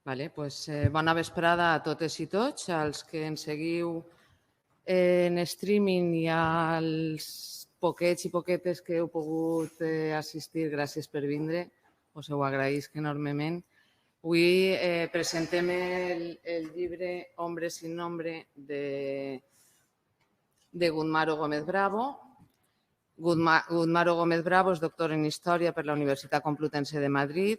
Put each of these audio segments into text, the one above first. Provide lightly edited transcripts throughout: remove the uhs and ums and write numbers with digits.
Bona vesprada a totes i tots, als que ens seguiu en streaming i als poquets i poquetes que heu pogut assistir, gràcies per vindre, us ho agraïsc enormement. Avui presentem el llibre Hombres sin nombre de Gudmaro Gómez Bravo. Gudmaro Gómez Bravo és doctor en Història per la Universitat Complutense de Madrid.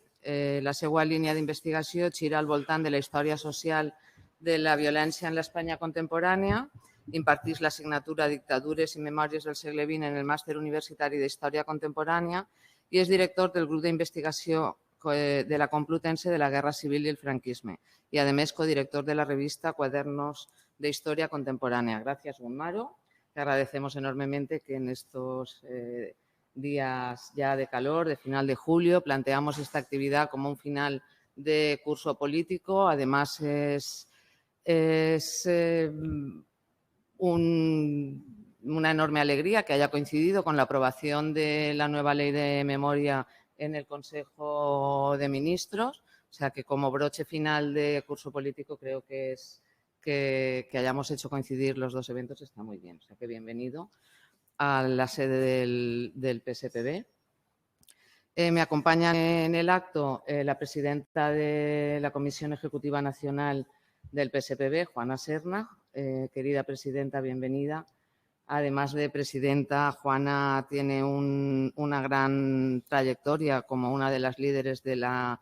La seva línia d'investigació gira al voltant de la història social de la violència en l'Espanya contemporània. Imparteix l'assignatura Dictadures i Memòries del segle XX en el màster universitari d'Història Contemporània i és director del grup d'investigació de la Complutense de la Guerra Civil i el franquisme i, a més, codirector de la revista Cuadernos de Historia Contemporánea. Gràcies, Gudmaro. Te agradecemos enormemente que en estos días ya de calor, de final de julio, planteamos esta actividad como un final de curso político. Además, es una enorme alegría que haya coincidido con la aprobación de la nueva ley de memoria en el Consejo de Ministros. O sea que como broche final de curso político creo que es que hayamos hecho coincidir los dos eventos está muy bien. O sea que bienvenido a la sede del PSPB. Me acompañan en el acto la presidenta de la Comisión Ejecutiva Nacional del PSPB, Juana Serna. Querida presidenta, bienvenida. Además de presidenta, Juana tiene una gran trayectoria como una de las líderes de la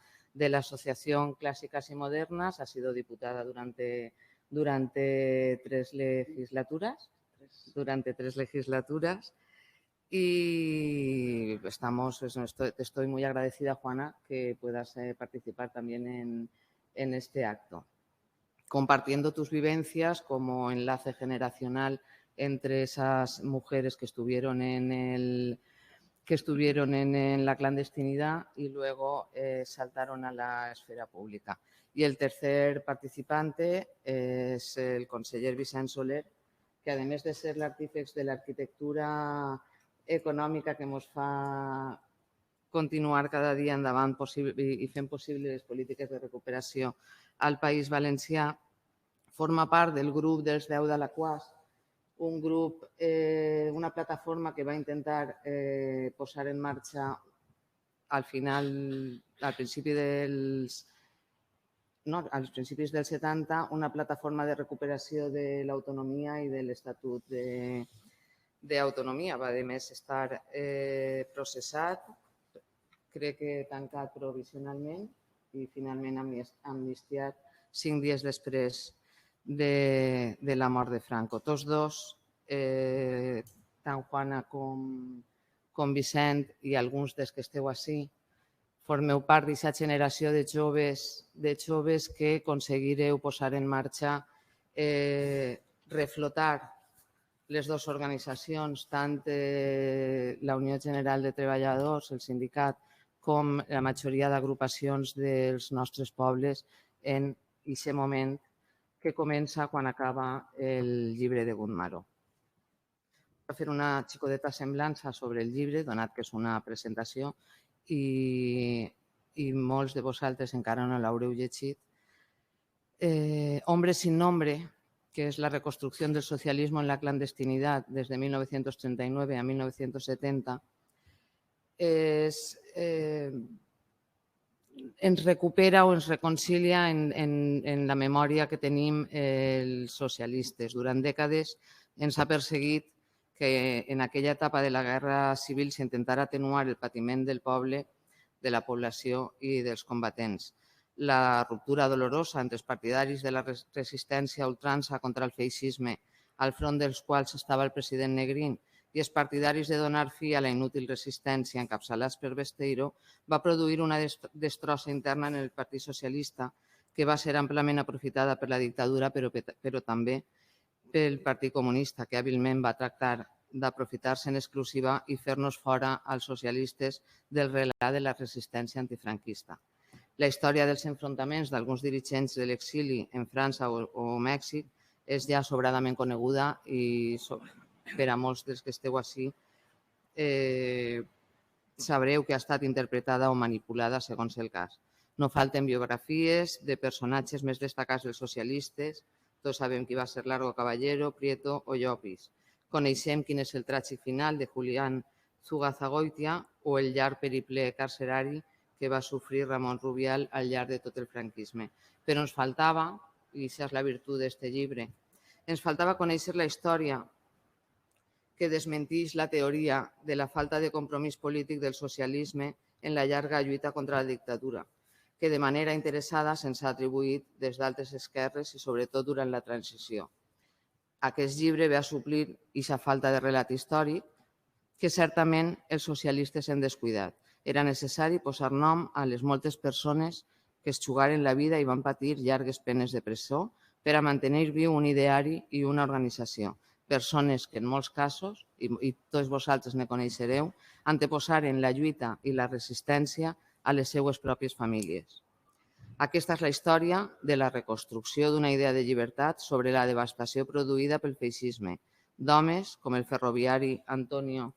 Asociación Clásicas y Modernas. Ha sido diputada durante 3 legislaturas. Y estoy muy agradecida, Juana, que puedas participar también en este acto, compartiendo tus vivencias como enlace generacional entre esas mujeres que estuvieron en la clandestinidad y luego saltaron a la esfera pública. Y el tercer participante es el conseller Vicent Soler, que además de ser l'artífex de l'arquitectura econòmica que ens fa continuar cada dia endavant i fent possible les polítiques de recuperació al País Valencià, forma part del grup dels 10 d'Alaquàs, un grup, una plataforma que va intentar posar en marxa als principis dels 70, una plataforma de recuperació de l'autonomia i de l'Estatut d'autonomia. Va, a més, estar processat, crec que tancat provisionalment i finalment amnistiat 5 dies després de la mort de Franco. Tots dos, tant Juana com Vicent i alguns dels que esteu ací, formeu part d'aquesta generació de joves que aconseguireu posar en marxa, reflotar les dues organitzacions, tant la Unió General de Treballadors, el sindicat, com la majoria d'agrupacions dels nostres pobles en aquest moment que comença quan acaba el llibre de Gudmaro. Vull fer una xicoteta semblança sobre el llibre, donat que és una presentació i molts de vosaltres encara no l'haureu llegit. Hombres sin nombre, que és la reconstrucció del socialisme en la clandestinidad des de 1939 a 1970, ens recupera o ens reconcilia en la memòria que tenim els socialistes. Durant dècades ens ha perseguit que en aquella etapa de la Guerra Civil s'intentara atenuar el patiment del poble, de la població i dels combatents. La ruptura dolorosa entre els partidaris de la resistència a ultrança contra el feixisme, al front dels quals estava el president Negrín, i els partidaris de donar fi a la inútil resistència encapçalats per Besteiro, va produir una destrossa interna en el Partit Socialista que va ser amplament aprofitada per la dictadura, però també pel Partit Comunista, que hàbilment va tractar d'aprofitar-se en exclusiva i fer-nos fora als socialistes del relat de la resistència antifranquista. La història dels enfrontaments d'alguns dirigents de l'exili en França o Mèxic és ja sobradament coneguda i per a molts dels que esteu ací sabreu que ha estat interpretada o manipulada segons el cas. No falten biografies de personatges més destacats dels socialistes. Tots sabem qui va ser Largo Caballero, Prieto o Llopis. Coneixem quin és el tràgic final de Julián Zugazagoitia o el llarg periple carcerari que va sofrir Ramon Rubial al llarg de tot el franquisme. Però ens faltava, i això és la virtut d'aquest llibre, ens faltava conèixer la història que desmenteix la teoria de la falta de compromís polític del socialisme en la llarga lluita contra la dictadura, que de manera interessada se'ns ha atribuït des d'altres esquerres i sobretot durant la transició. Aquest llibre ve a suplir aquesta falta de relat històric que certament els socialistes hem descuidat. Era necessari posar nom a les moltes persones que es jugaren la vida i van patir llargues penes de presó per a mantenir viu un ideari i una organització. Persones que en molts casos, i tots vosaltres ne coneixereu, anteposaren la lluita i la resistència a les seues pròpies famílies. Aquesta és la història de la reconstrucció d'una idea de llibertat sobre la devastació produïda pel feixisme, d'homes com el ferroviari Antonio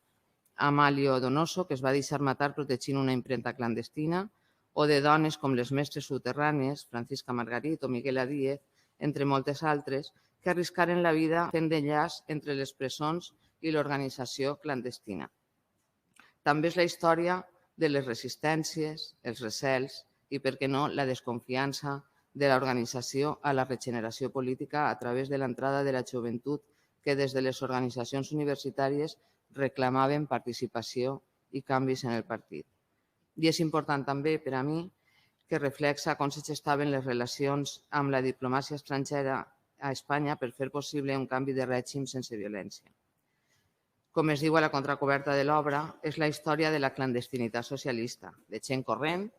Amalio Donoso, que es va deixar matar protegint una impremta clandestina, o de dones com les mestres subterrànies, Francisca Margarit o Miguela Díez, entre moltes altres, que arriscaren la vida fent d'enllaç entre les presons i l'organització clandestina. També és la història de les resistències, els recels i, per què no, la desconfiança de l'organització a la regeneració política a través de l'entrada de la joventut que des de les organitzacions universitàries reclamaven participació i canvis en el partit. I és important també per a mi que reflexa com se gestaven les relacions amb la diplomàcia estrangera a Espanya per fer possible un canvi de règim sense violència. Com es diu a la contracoberta de l'obra, és la història de la clandestinitat socialista, de gent corrent,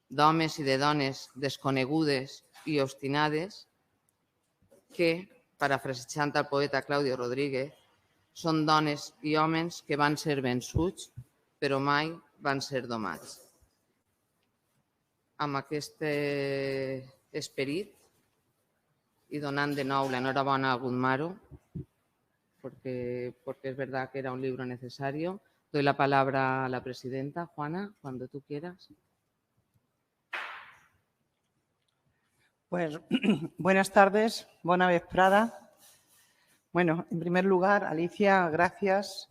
d'homes i de dones desconegudes i obstinades que, parafrasejant el poeta Claudio Rodríguez, són dones i homes que van ser vençuts, però mai van ser domats. Amb aquest esperit y donant de nou l'enhorabona a Gudmaro, porque es verdad que era un libro necesario. Doy la palabra a la presidenta, Juana, cuando tú quieras. Pues buenas tardes, buena vesprada. Bueno, en primer lugar, Alicia, gracias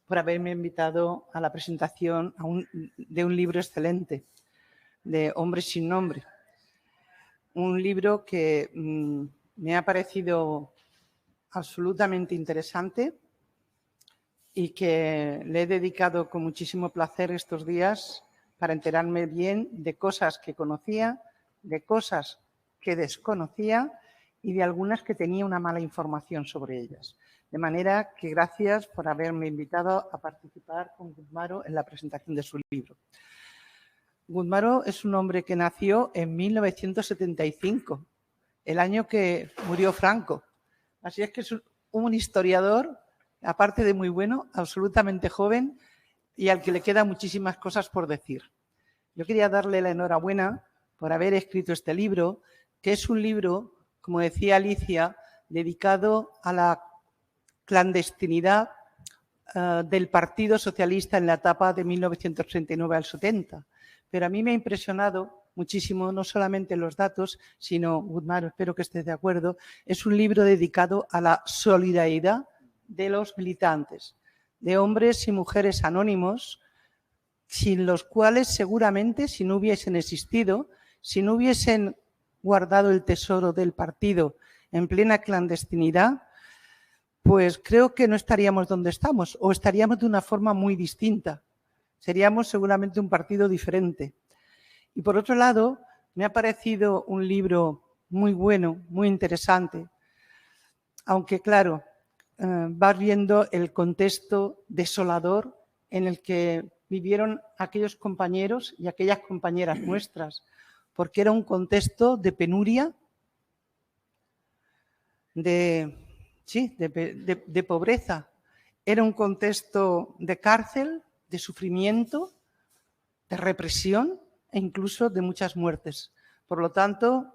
por haberme invitado a la presentación de un libro excelente, de Hombres sin nombre. Un libro que me ha parecido absolutamente interesante y que le he dedicado con muchísimo placer estos días para enterarme bien de cosas que conocía, de cosas que desconocía y de algunas que tenía una mala información sobre ellas. De manera que gracias por haberme invitado a participar con Gudmaro en la presentación de su libro. Gudmaro es un hombre que nació en 1975, el año que murió Franco. Así es que es un historiador, aparte de muy bueno, absolutamente joven y al que le quedan muchísimas cosas por decir. Yo quería darle la enhorabuena por haber escrito este libro, que es un libro, como decía Alicia, dedicado a la clandestinidad del Partido Socialista en la etapa de 1939 al 70. Pero a mí me ha impresionado muchísimo, no solamente los datos, sino, Gudmaro, espero que estés de acuerdo, es un libro dedicado a la solidaridad de los militantes, de hombres y mujeres anónimos, sin los cuales seguramente, si no hubiesen existido, si no hubiesen guardado el tesoro del partido en plena clandestinidad, pues creo que no estaríamos donde estamos o estaríamos de una forma muy distinta. Seríamos seguramente un partido diferente. Y por otro lado, me ha parecido un libro muy bueno, muy interesante, aunque claro, vas viendo el contexto desolador en el que vivieron aquellos compañeros y aquellas compañeras nuestras, porque era un contexto de penuria, de pobreza, era un contexto de cárcel, de sufrimiento, de represión e incluso de muchas muertes. Por lo tanto,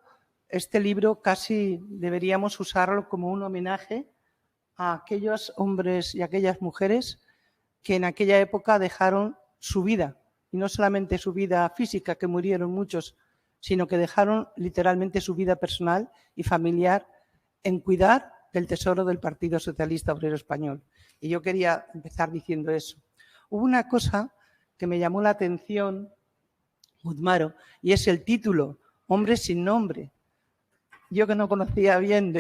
este libro casi deberíamos usarlo como un homenaje a aquellos hombres y aquellas mujeres que en aquella época dejaron su vida y no solamente su vida física, que murieron muchos, sino que dejaron literalmente su vida personal y familiar en cuidar del tesoro del Partido Socialista Obrero Español. Y yo quería empezar diciendo eso. Hubo una cosa que me llamó la atención, Guzmaro, y es el título, Hombres sin nombre. Yo que no conocía bien,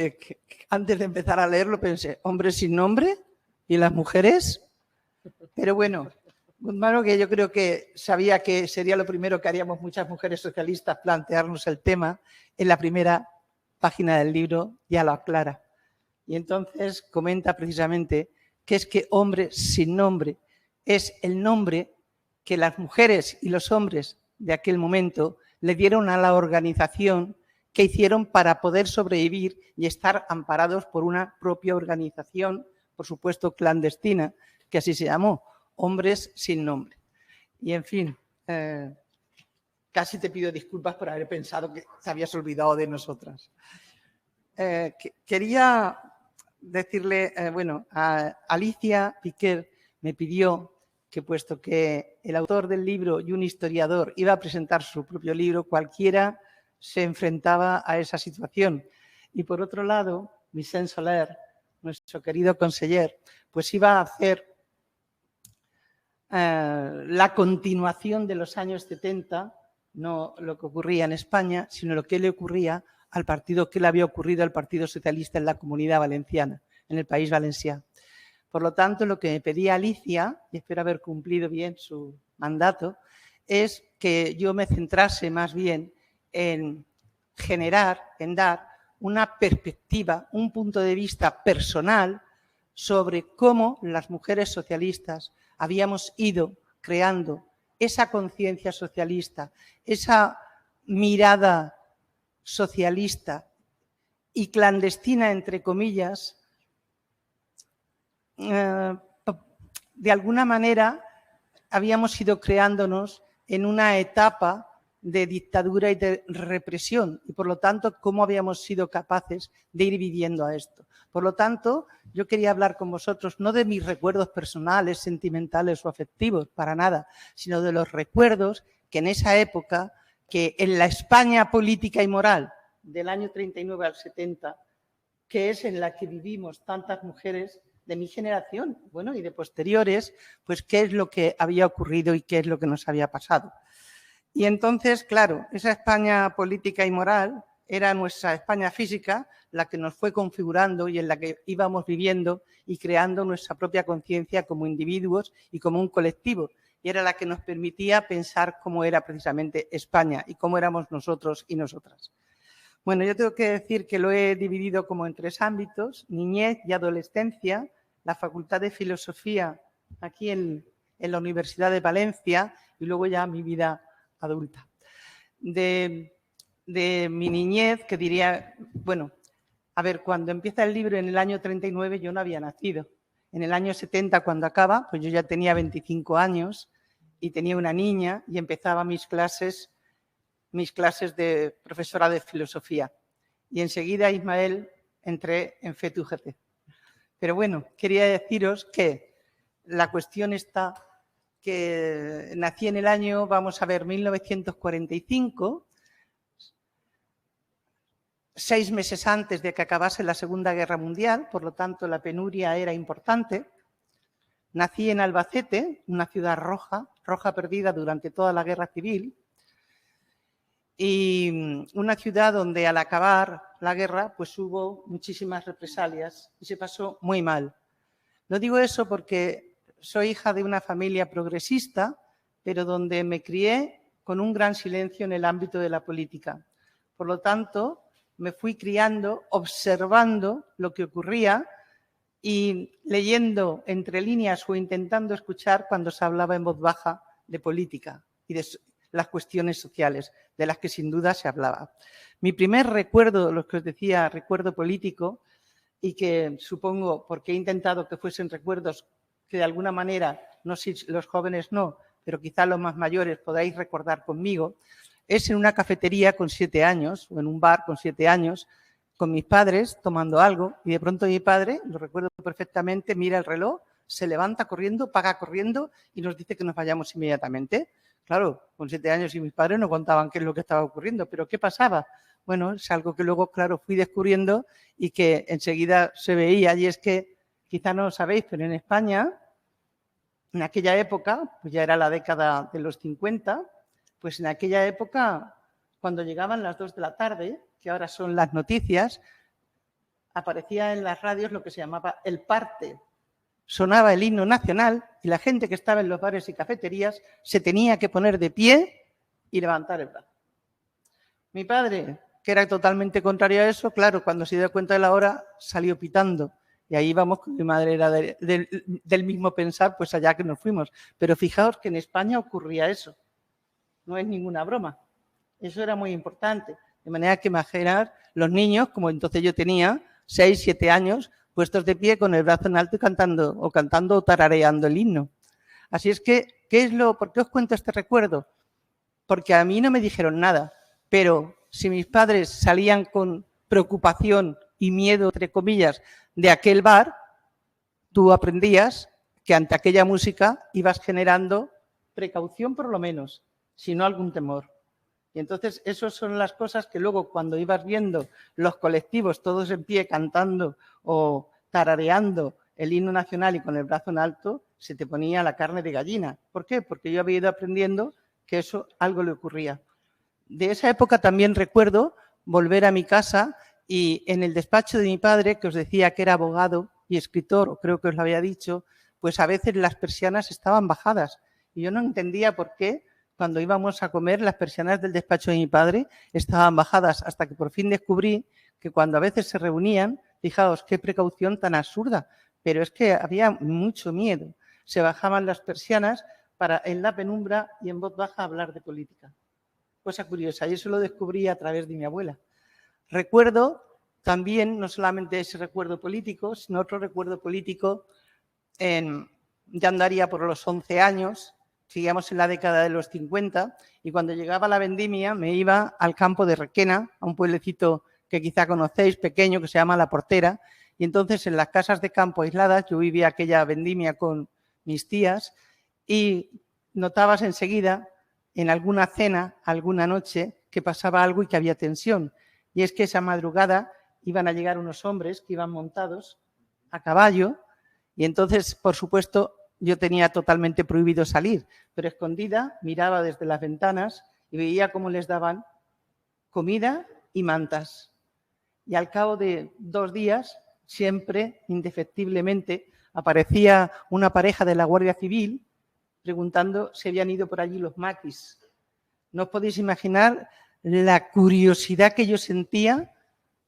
antes de empezar a leerlo pensé, ¿hombres sin nombre? ¿Y las mujeres? Pero bueno, Guzmaro, que yo creo que sabía que sería lo primero que haríamos muchas mujeres socialistas, plantearnos el tema, en la primera página del libro ya lo aclara. Y entonces comenta precisamente que es que hombre sin nombre es el nombre que las mujeres y los hombres de aquel momento le dieron a la organización que hicieron para poder sobrevivir y estar amparados por una propia organización, por supuesto clandestina, que así se llamó, Hombres sin Nombre. Y en fin, casi te pido disculpas por haber pensado que te habías olvidado de nosotras. Quería decirle, a Alicia Piquer me pidió que, puesto que el autor del libro y un historiador iba a presentar su propio libro, cualquiera se enfrentaba a esa situación. Y por otro lado, Vicent Soler, nuestro querido conseller, pues iba a hacer la continuación de los años 70, no lo que ocurría en España, sino lo que le ocurría al partido, que le había ocurrido al Partido Socialista en la Comunidad Valenciana, en el País Valencià. Por lo tanto, lo que me pedía Alicia, y espero haber cumplido bien su mandato, es que yo me centrase más bien en generar, en dar una perspectiva, un punto de vista personal sobre cómo las mujeres socialistas habíamos ido creando esa conciencia socialista, esa mirada socialista y clandestina, entre comillas, de alguna manera habíamos ido creándonos en una etapa de dictadura y de represión y, por lo tanto, cómo habíamos sido capaces de ir viviendo a esto. Por lo tanto, yo quería hablar con vosotros no de mis recuerdos personales, sentimentales o afectivos, para nada, sino de los recuerdos que en esa época, que en la España política y moral del año 39 al 70, que es en la que vivimos tantas mujeres de mi generación, bueno, y de posteriores, pues qué es lo que había ocurrido y qué es lo que nos había pasado. Y entonces, claro, esa España política y moral era nuestra España física, la que nos fue configurando y en la que íbamos viviendo y creando nuestra propia conciencia como individuos y como un colectivo. Y era la que nos permitía pensar cómo era precisamente España y cómo éramos nosotros y nosotras. Bueno, yo tengo que decir que lo he dividido como en 3 ámbitos: niñez y adolescencia, la Facultad de Filosofía aquí en la Universidad de Valencia y luego ya mi vida adulta. De mi niñez, que diría, bueno, a ver, cuando empieza el libro en el año 39 yo no había nacido. En el año 70, cuando acaba, pues yo ya tenía 25 años y tenía una niña y empezaba mis clases de profesora de filosofía. Y enseguida, Ismael, entré en FET-UGT. Pero bueno, quería deciros que la cuestión está que nací en el año, vamos a ver, 1945, 6 meses antes de que acabase la Segunda Guerra Mundial, por lo tanto la penuria era importante. Nací en Albacete, una ciudad roja perdida durante toda la Guerra Civil, y una ciudad donde al acabar la guerra pues hubo muchísimas represalias y se pasó muy mal. No digo eso porque soy hija de una familia progresista, pero donde me crié con un gran silencio en el ámbito de la política. Por lo tanto, me fui criando, observando lo que ocurría y leyendo entre líneas o intentando escuchar cuando se hablaba en voz baja de política y de las cuestiones sociales, de las que sin duda se hablaba. Mi primer recuerdo, lo que os decía, recuerdo político, y que supongo, porque he intentado que fuesen recuerdos que de alguna manera, no sé si los jóvenes no, pero quizá los más mayores podáis recordar conmigo, es en una cafetería con 7 años, o en un bar con 7 años, con mis padres tomando algo, y de pronto mi padre, lo recuerdo perfectamente, mira el reloj, se levanta corriendo, paga corriendo y nos dice que nos vayamos inmediatamente. claro, con 7 años y mis padres no contaban qué es lo que estaba ocurriendo, pero ¿qué pasaba? Bueno, es algo que luego, claro, fui descubriendo y que enseguida se veía, y es que, quizá no lo sabéis, pero en España, en aquella época, pues ya era la década de los 50, pues en aquella época, cuando llegaban las 2 de la tarde, que ahora son las noticias, aparecía en las radios lo que se llamaba el parte. Sonaba el himno nacional y la gente que estaba en los bares y cafeterías se tenía que poner de pie y levantar el brazo. Mi padre, que era totalmente contrario a eso, claro, cuando se dio cuenta de la hora, salió pitando. Y ahí vamos, mi madre era del mismo pensar, pues allá que nos fuimos. Pero fijaos que en España ocurría eso. No es ninguna broma. Eso era muy importante. De manera que imaginar los niños, como entonces yo tenía, 6, 7 años, puestos de pie con el brazo en alto y cantando o tarareando el himno. Así es que, ¿por qué os cuento este recuerdo? Porque a mí no me dijeron nada, pero si mis padres salían con preocupación y miedo, entre comillas, de aquel bar, tú aprendías que ante aquella música ibas generando precaución por lo menos, si no algún temor. Y entonces esas son las cosas que luego cuando ibas viendo los colectivos todos en pie cantando o tarareando el himno nacional y con el brazo en alto, se te ponía la carne de gallina. ¿Por qué? Porque yo había ido aprendiendo que eso algo le ocurría. De esa época también recuerdo volver a mi casa y en el despacho de mi padre, que os decía que era abogado y escritor, o creo que os lo había dicho, pues a veces las persianas estaban bajadas y yo no entendía por qué cuando íbamos a comer las persianas del despacho de mi padre estaban bajadas, hasta que por fin descubrí que cuando a veces se reunían, fijaos qué precaución tan absurda, pero es que había mucho miedo. Se bajaban las persianas para en la penumbra y en voz baja hablar de política. Cosa curiosa, y eso lo descubrí a través de mi abuela. Recuerdo también, no solamente ese recuerdo político, sino otro recuerdo político, ya andaría por los 11 años, seguíamos en la década de los 50, y cuando llegaba la vendimia me iba al campo de Requena, a un pueblecito que quizá conocéis, pequeño, que se llama La Portera, y entonces en las casas de campo aisladas, yo vivía aquella vendimia con mis tías, y notabas enseguida, en alguna cena, alguna noche, que pasaba algo y que había tensión. Y es que esa madrugada iban a llegar unos hombres que iban montados a caballo, y entonces, por supuesto, yo tenía totalmente prohibido salir, pero escondida miraba desde las ventanas y veía cómo les daban comida y mantas. Y al cabo de 2 días, siempre, indefectiblemente, aparecía una pareja de la Guardia Civil preguntando si habían ido por allí los maquis. No os podéis imaginar la curiosidad que yo sentía,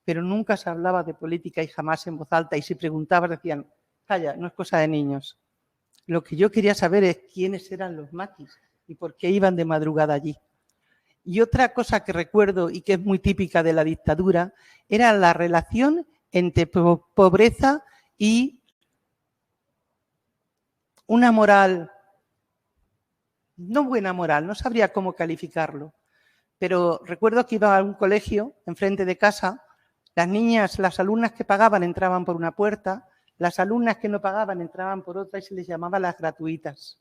pero nunca se hablaba de política y jamás en voz alta. Y si preguntabas decían, calla, no es cosa de niños. Lo que yo quería saber es quiénes eran los maquis y por qué iban de madrugada allí. Y otra cosa que recuerdo y que es muy típica de la dictadura era la relación entre pobreza y una moral, no buena moral, no sabría cómo calificarlo, pero recuerdo que iba a un colegio enfrente de casa, las niñas, las alumnas que pagaban entraban por una puerta, las alumnas que no pagaban entraban por otra y se les llamaba las gratuitas.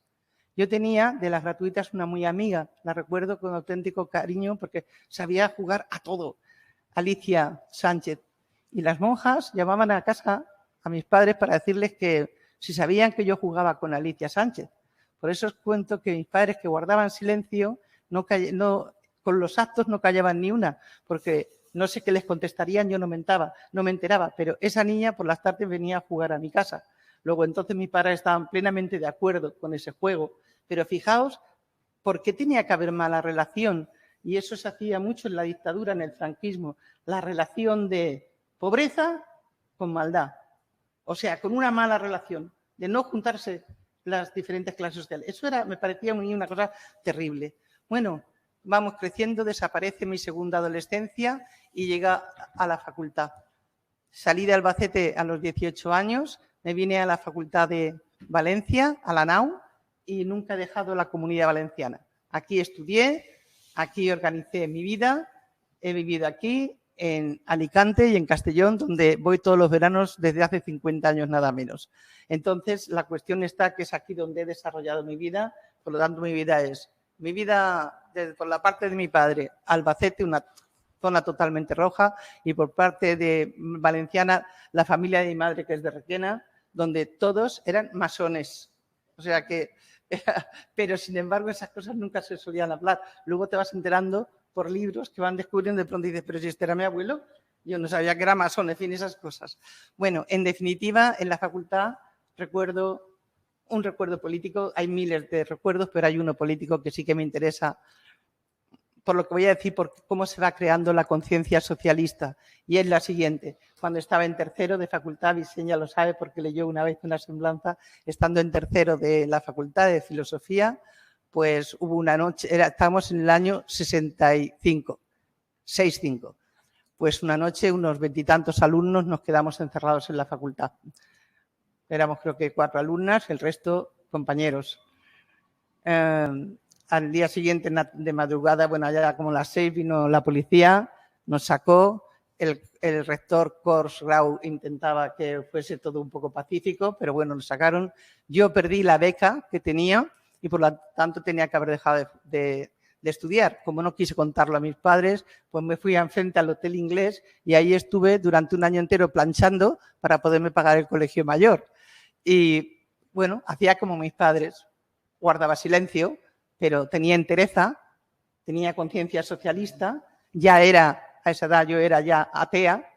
Yo tenía de las gratuitas una muy amiga, la recuerdo con auténtico cariño porque sabía jugar a todo, Alicia Sánchez. Y las monjas llamaban a casa a mis padres para decirles que si sabían que yo jugaba con Alicia Sánchez. Por eso os cuento que mis padres, que guardaban silencio, con los actos no callaban ni una, porque no sé qué les contestarían, yo no me enteraba, pero esa niña por las tardes venía a jugar a mi casa. Luego entonces mis padres estaban plenamente de acuerdo con ese juego, pero fijaos por qué tenía que haber mala relación, y eso se hacía mucho en la dictadura, en el franquismo, la relación de pobreza con maldad, o sea, con una mala relación, de no juntarse las diferentes clases sociales. Eso me parecía una cosa terrible. Bueno, vamos creciendo, desaparece mi segunda adolescencia y llega a la facultad. Salí de Albacete a los 18 años, me vine a la Facultad de Valencia, a la NAU, y nunca he dejado la Comunidad Valenciana. Aquí estudié, aquí organicé mi vida, he vivido aquí, en Alicante y en Castellón, donde voy todos los veranos desde hace 50 años nada menos. Entonces, la cuestión está que es aquí donde he desarrollado mi vida, por lo tanto, mi vida es mi vida por la parte de mi padre, Albacete, una zona totalmente roja, y por parte de valenciana, la familia de mi madre, que es de Requena, donde todos eran masones. O sea que, pero sin embargo esas cosas nunca se solían hablar. Luego te vas enterando por libros que van descubriendo, de pronto dices, pero si este era mi abuelo, yo no sabía que era masón, en fin, esas cosas. Bueno, en definitiva, en la facultad recuerdo un recuerdo político, hay miles de recuerdos, pero hay uno político que sí que me interesa, por lo que voy a decir, por cómo se va creando la conciencia socialista. Y es la siguiente. Cuando estaba en tercero de facultad, Vicente ya lo sabe porque leyó una vez una semblanza, estando en tercero de la facultad de filosofía, pues hubo una noche, estábamos en el año 65, pues una noche unos 20 y tantos alumnos nos quedamos encerrados en la facultad. Éramos creo que 4 alumnas, el resto compañeros. Al día siguiente de madrugada, bueno, ya como las 6 vino la policía, nos sacó. El rector Kors Grau intentaba que fuese todo un poco pacífico, pero bueno, nos sacaron. Yo perdí la beca que tenía y por lo tanto tenía que haber dejado de estudiar. Como no quise contarlo a mis padres, pues me fui enfrente al Hotel Inglés y ahí estuve durante un año entero planchando para poderme pagar el colegio mayor. Y bueno, hacía como mis padres, guardaba silencio, pero tenía entereza, tenía conciencia socialista, ya era, a esa edad yo era ya atea,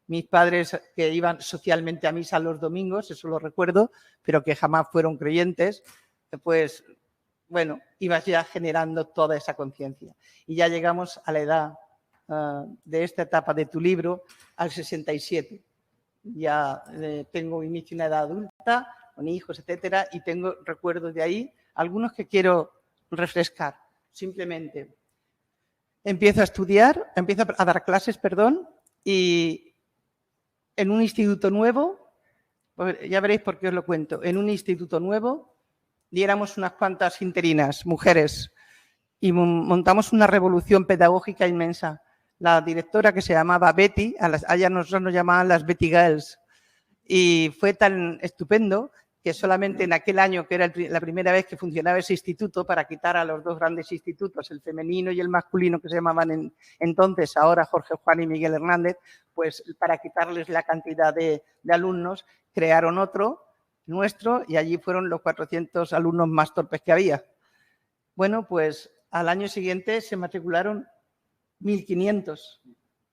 mis padres que iban socialmente a misa los domingos, eso lo recuerdo, pero que jamás fueron creyentes, pues bueno, ibas ya generando toda esa conciencia. Y ya llegamos a la edad de esta etapa de tu libro, al 67. Ya tengo inicio en una edad adulta, con hijos, etcétera, y tengo recuerdos de ahí, algunos que quiero refrescar. Simplemente empiezo a estudiar, empiezo a dar clases, y en un instituto nuevo, pues ya veréis por qué os lo cuento, en un instituto nuevo y éramos unas cuantas interinas, mujeres, y montamos una revolución pedagógica inmensa. La directora, que se llamaba Betty, a ella nosotros nos llamaban las Betty Girls, y fue tan estupendo que solamente en aquel año, que era la primera vez que funcionaba ese instituto, para quitar a los dos grandes institutos, el femenino y el masculino, que se llamaban entonces, ahora Jorge Juan y Miguel Hernández, pues para quitarles la cantidad de alumnos, crearon otro, nuestro, y allí fueron los 400 alumnos más torpes que había. Bueno, pues al año siguiente se matricularon 1.500,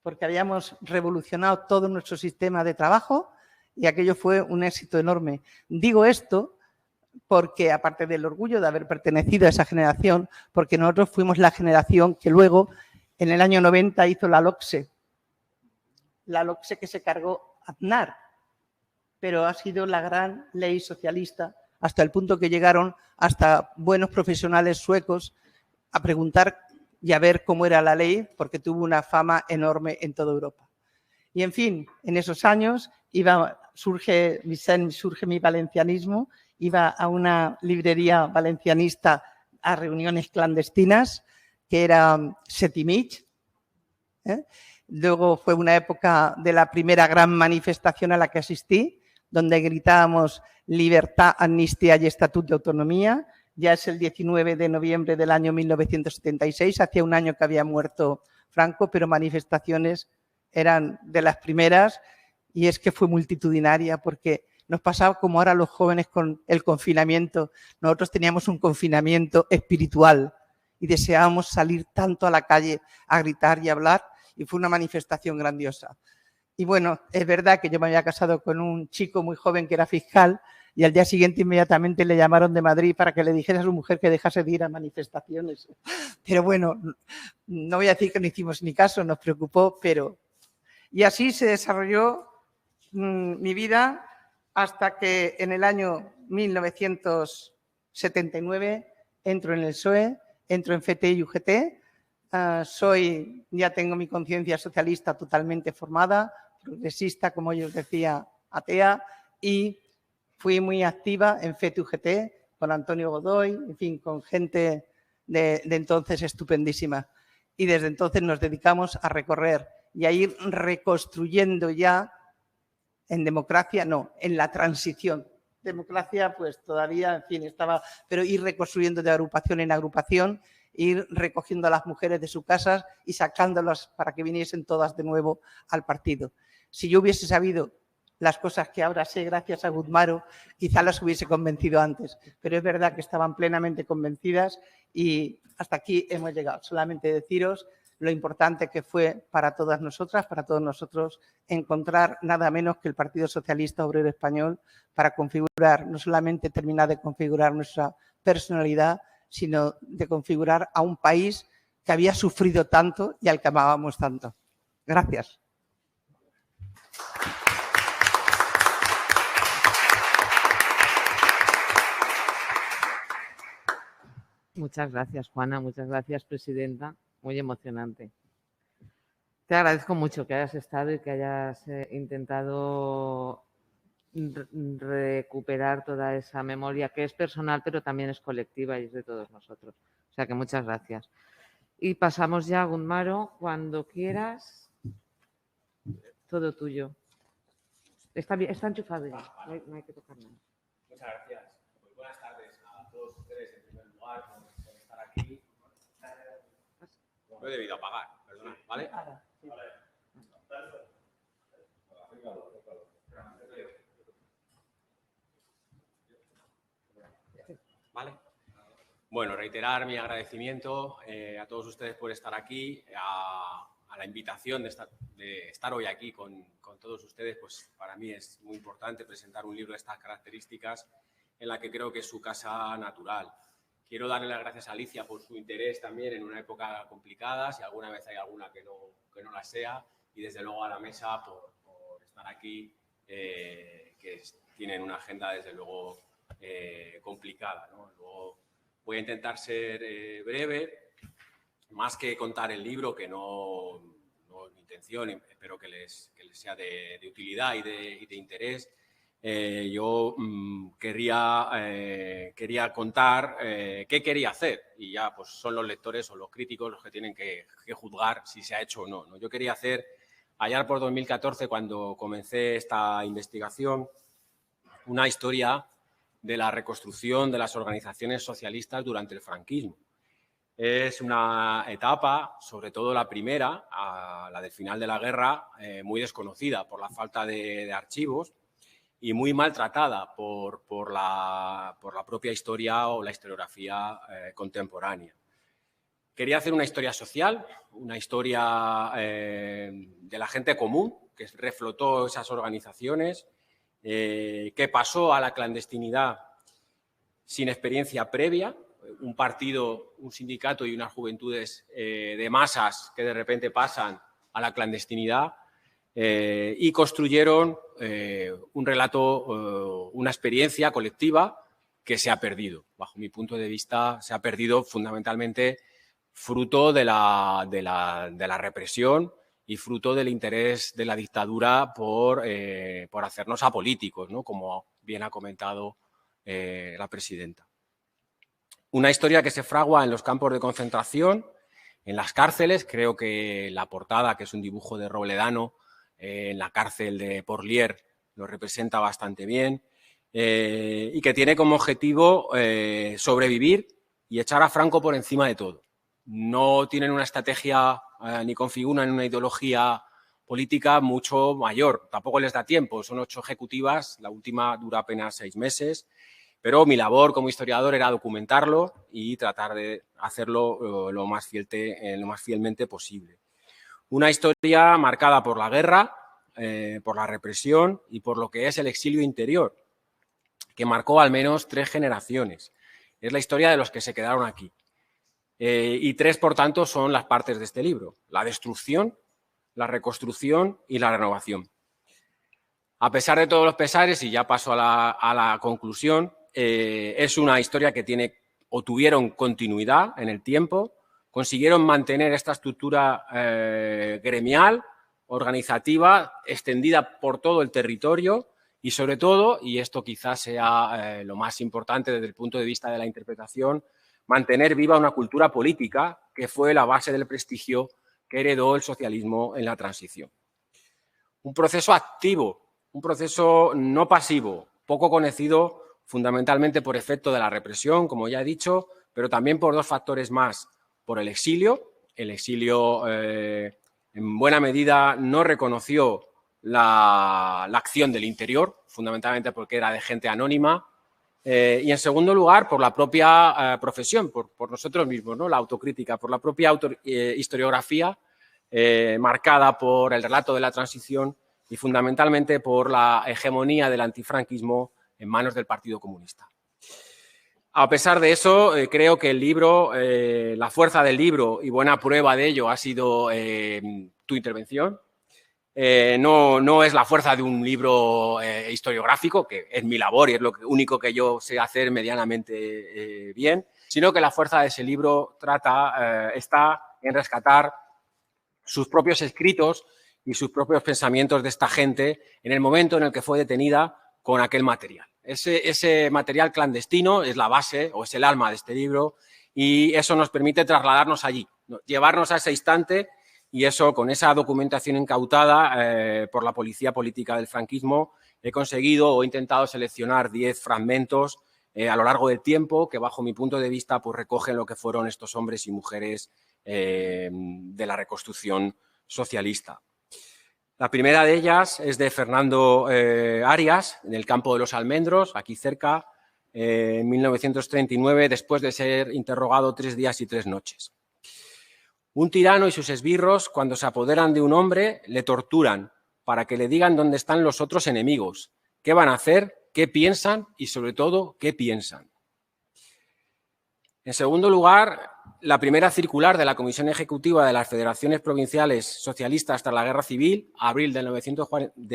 porque habíamos revolucionado todo nuestro sistema de trabajo y aquello fue un éxito enorme. Digo esto porque, aparte del orgullo de haber pertenecido a esa generación, porque nosotros fuimos la generación que luego, en el año 90, hizo la LOCSE que se cargó Aznar, pero ha sido la gran ley socialista, hasta el punto que llegaron hasta buenos profesionales suecos a preguntar y a ver cómo era la ley, porque tuvo una fama enorme en toda Europa. Y, en fin, en esos años surge mi valencianismo, iba a una librería valencianista a reuniones clandestinas, que era Setimich. Luego fue una época de la primera gran manifestación a la que asistí, donde gritábamos libertad, amnistía y estatuto de autonomía. Ya es el 19 de noviembre del año 1976, hacía un año que había muerto Franco, pero manifestaciones eran de las primeras, y es que fue multitudinaria porque nos pasaba como ahora los jóvenes con el confinamiento. Nosotros teníamos un confinamiento espiritual y deseábamos salir tanto a la calle a gritar y a hablar, y fue una manifestación grandiosa. Y bueno, es verdad que yo me había casado con un chico muy joven que era fiscal, y al día siguiente inmediatamente le llamaron de Madrid para que le dijera a su mujer que dejase de ir a manifestaciones. Pero bueno, no voy a decir que no hicimos ni caso, nos preocupó, pero... Y así se desarrolló mi vida hasta que en el año 1979 entro en el PSOE, entro en FT y UGT, ya tengo mi conciencia socialista totalmente formada, progresista, como yo os decía, atea, y fui muy activa en FT y UGT con Antonio Godoy, en fin, con gente de entonces estupendísima. Y desde entonces nos dedicamos a recorrer y a ir reconstruyendo ya en democracia, no, en la transición. Democracia, pues todavía, en fin, estaba, pero ir reconstruyendo de agrupación en agrupación, ir recogiendo a las mujeres de sus casas y sacándolas para que viniesen todas de nuevo al partido. Si yo hubiese sabido las cosas que ahora sé gracias a Gudmaro, quizá las hubiese convencido antes, pero es verdad que estaban plenamente convencidas y hasta aquí hemos llegado. Solamente deciros lo importante que fue para todas nosotras, para todos nosotros, encontrar nada menos que el Partido Socialista Obrero Español para configurar, no solamente terminar de configurar nuestra personalidad, sino de configurar a un país que había sufrido tanto y al que amábamos tanto. Gracias. Muchas gracias, Juana. Muchas gracias, presidenta. Muy emocionante. Te agradezco mucho que hayas estado y que hayas intentado recuperar toda esa memoria que es personal, pero también es colectiva y es de todos nosotros. O sea que muchas gracias. Y pasamos ya a Gudmaro. Cuando quieras, todo tuyo. Está enchufado ya, no hay que tocar nada. Muchas gracias. Pues buenas tardes a todos ustedes en primer lugar por estar aquí. Lo he debido apagar, perdona, ¿vale? Vale. Bueno, reiterar mi agradecimiento a todos ustedes por estar aquí, a la invitación de estar hoy aquí con todos ustedes. Pues para mí es muy importante presentar un libro de estas características en la que creo que es su casa natural. Quiero darle las gracias a Alicia por su interés también en una época complicada, si alguna vez hay alguna que no la sea, y desde luego a la mesa por estar aquí, que tienen una agenda desde luego complicada, ¿no? Luego voy a intentar ser breve, más que contar el libro, que no es mi intención, espero que les sea de utilidad y de interés. Yo quería contar qué quería hacer, y ya pues son los lectores o los críticos los que tienen que juzgar si se ha hecho o no, ¿no? Yo quería hacer, allá por 2014, cuando comencé esta investigación, una historia de la reconstrucción de las organizaciones socialistas durante el franquismo. Es una etapa, sobre todo la primera, la del final de la guerra, muy desconocida por la falta de archivos y muy maltratada por la propia historia o la historiografía contemporánea. Quería hacer una historia social, una historia de la gente común, que reflotó esas organizaciones, que pasó a la clandestinidad sin experiencia previa, un partido, un sindicato y unas juventudes de masas que de repente pasan a la clandestinidad y construyeron un relato, una experiencia colectiva que se ha perdido. Bajo mi punto de vista, se ha perdido fundamentalmente fruto de la represión y fruto del interés de la dictadura por hacernos apolíticos, ¿no? Como bien ha comentado la presidenta. Una historia que se fragua en los campos de concentración, en las cárceles. Creo que la portada, que es un dibujo de Robledano, en la cárcel de Porlier, lo representa bastante bien, y que tiene como objetivo sobrevivir y echar a Franco por encima de todo. No tienen una estrategia ni configuran una ideología política mucho mayor. Tampoco les da tiempo, son 8 ejecutivas, la última dura apenas 6 meses, pero mi labor como historiador era documentarlo y tratar de hacerlo lo más fielmente posible. Una historia marcada por la guerra, por la represión y por lo que es el exilio interior, que marcó al menos 3 generaciones. Es la historia de los que se quedaron aquí. Y 3, por tanto, son las partes de este libro: la destrucción, la reconstrucción y la renovación. A pesar de todos los pesares, y ya paso a la conclusión, es una historia que tiene o tuvieron continuidad en el tiempo, consiguieron mantener esta estructura gremial, organizativa, extendida por todo el territorio y, sobre todo, y esto quizás sea lo más importante desde el punto de vista de la interpretación, mantener viva una cultura política que fue la base del prestigio que heredó el socialismo en la transición. Un proceso activo, un proceso no pasivo, poco conocido fundamentalmente por efecto de la represión, como ya he dicho, pero también por 2 factores más. por el exilio. El exilio, en buena medida, no reconoció la acción del interior, fundamentalmente porque era de gente anónima. Y, en segundo lugar, por la propia profesión, por nosotros mismos, ¿no? La autocrítica, por la propia historiografía marcada por el relato de la transición y, fundamentalmente, por la hegemonía del antifranquismo en manos del Partido Comunista. A pesar de eso, creo que el libro, la fuerza del libro, y buena prueba de ello ha sido tu intervención. No es la fuerza de un libro historiográfico, que es mi labor y es lo único que yo sé hacer medianamente bien, sino que la fuerza de ese libro está en rescatar sus propios escritos y sus propios pensamientos de esta gente en el momento en el que fue detenida con aquel material. Ese material clandestino es la base o es el alma de este libro y eso nos permite trasladarnos allí, llevarnos a ese instante. Y eso, con esa documentación incautada por la policía política del franquismo, he conseguido o he intentado seleccionar 10 fragmentos a lo largo del tiempo que, bajo mi punto de vista, pues recogen lo que fueron estos hombres y mujeres de la reconstrucción socialista. La primera de ellas es de Fernando Arias, en el Campo de los Almendros, aquí cerca, en 1939, después de ser interrogado 3 días y 3 noches. Un tirano y sus esbirros, cuando se apoderan de un hombre, le torturan para que le digan dónde están los otros enemigos, qué van a hacer, qué piensan y, sobre todo, qué piensan. En segundo lugar, la primera circular de la Comisión Ejecutiva de las Federaciones Provinciales Socialistas tras la Guerra Civil, abril de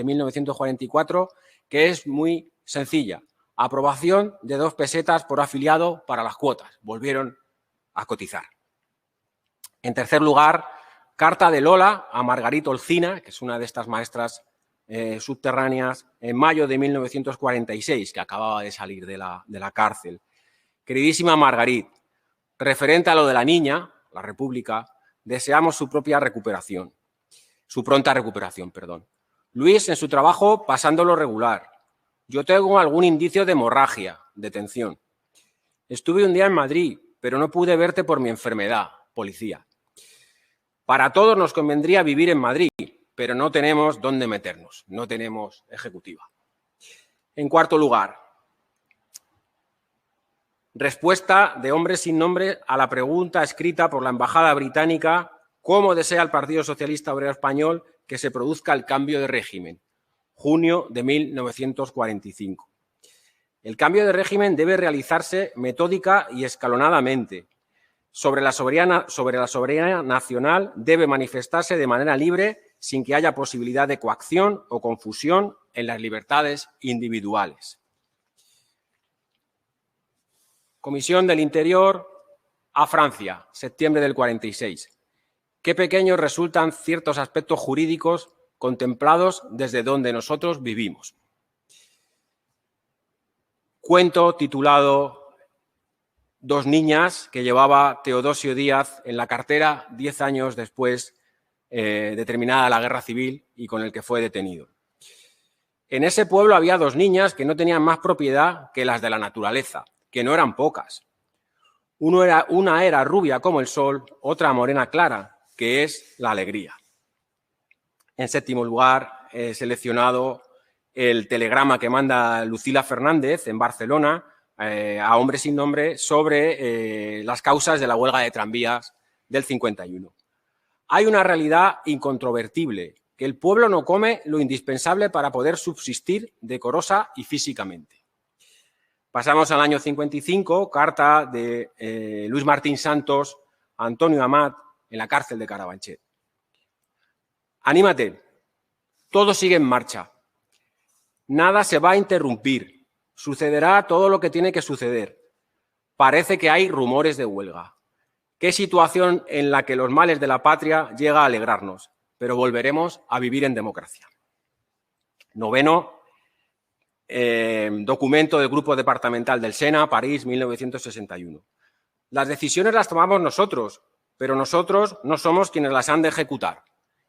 1944, que es muy sencilla. Aprobación de 2 pesetas por afiliado para las cuotas. Volvieron a cotizar. En tercer lugar, carta de Lola a Margarita Olcina, que es una de estas maestras subterráneas, en mayo de 1946, que acababa de salir de la cárcel. Queridísima Margarit, referente a lo de la niña, la República, deseamos su pronta recuperación, perdón. Luis, en su trabajo, pasándolo regular. Yo tengo algún indicio de hemorragia, de tensión. Estuve un día en Madrid, pero no pude verte por mi enfermedad, policía. Para todos nos convendría vivir en Madrid, pero no tenemos dónde meternos, no tenemos ejecutiva. En cuarto lugar, respuesta de Hombres sin Nombre a la pregunta escrita por la Embajada Británica: ¿cómo desea el Partido Socialista Obrero Español que se produzca el cambio de régimen? Junio de 1945. El cambio de régimen debe realizarse metódica y escalonadamente. Sobre la soberanía nacional debe manifestarse de manera libre, sin que haya posibilidad de coacción o confusión en las libertades individuales. Comisión del Interior a Francia, septiembre del 46. Qué pequeños resultan ciertos aspectos jurídicos contemplados desde donde nosotros vivimos. Cuento titulado Dos niñas, que llevaba Teodosio Díaz en la cartera 10 años después de terminada la Guerra Civil y con el que fue detenido. En ese pueblo había 2 niñas que no tenían más propiedad que las de la naturaleza, que no eran pocas. Una era rubia como el sol, otra morena clara, que es la alegría. En séptimo lugar, he seleccionado el telegrama que manda Lucila Fernández en Barcelona a Hombres sin Nombre sobre las causas de la huelga de tranvías del 51. Hay una realidad incontrovertible, que el pueblo no come lo indispensable para poder subsistir decorosa y físicamente. Pasamos al año 55, carta de Luis Martín Santos a Antonio Amat en la cárcel de Carabanchel. Anímate, todo sigue en marcha. Nada se va a interrumpir. Sucederá todo lo que tiene que suceder. Parece que hay rumores de huelga. Qué situación en la que los males de la patria llega a alegrarnos, pero volveremos a vivir en democracia. Noveno, documento del Grupo Departamental del Sena, París, 1961. Las decisiones las tomamos nosotros, pero nosotros no somos quienes las han de ejecutar.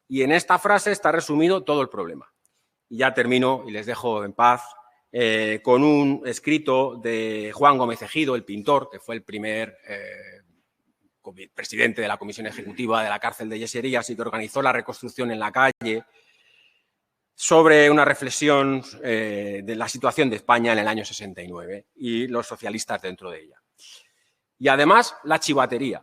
Y en esta frase está resumido todo el problema. Y ya termino y les dejo en paz con un escrito de Juan Gómez Ejido, el pintor, que fue el primer presidente de la comisión ejecutiva de la cárcel de Yeserías y que organizó la reconstrucción en la calle, sobre una reflexión de la situación de España en el año 69 y los socialistas dentro de ella. Y además, la chivatería.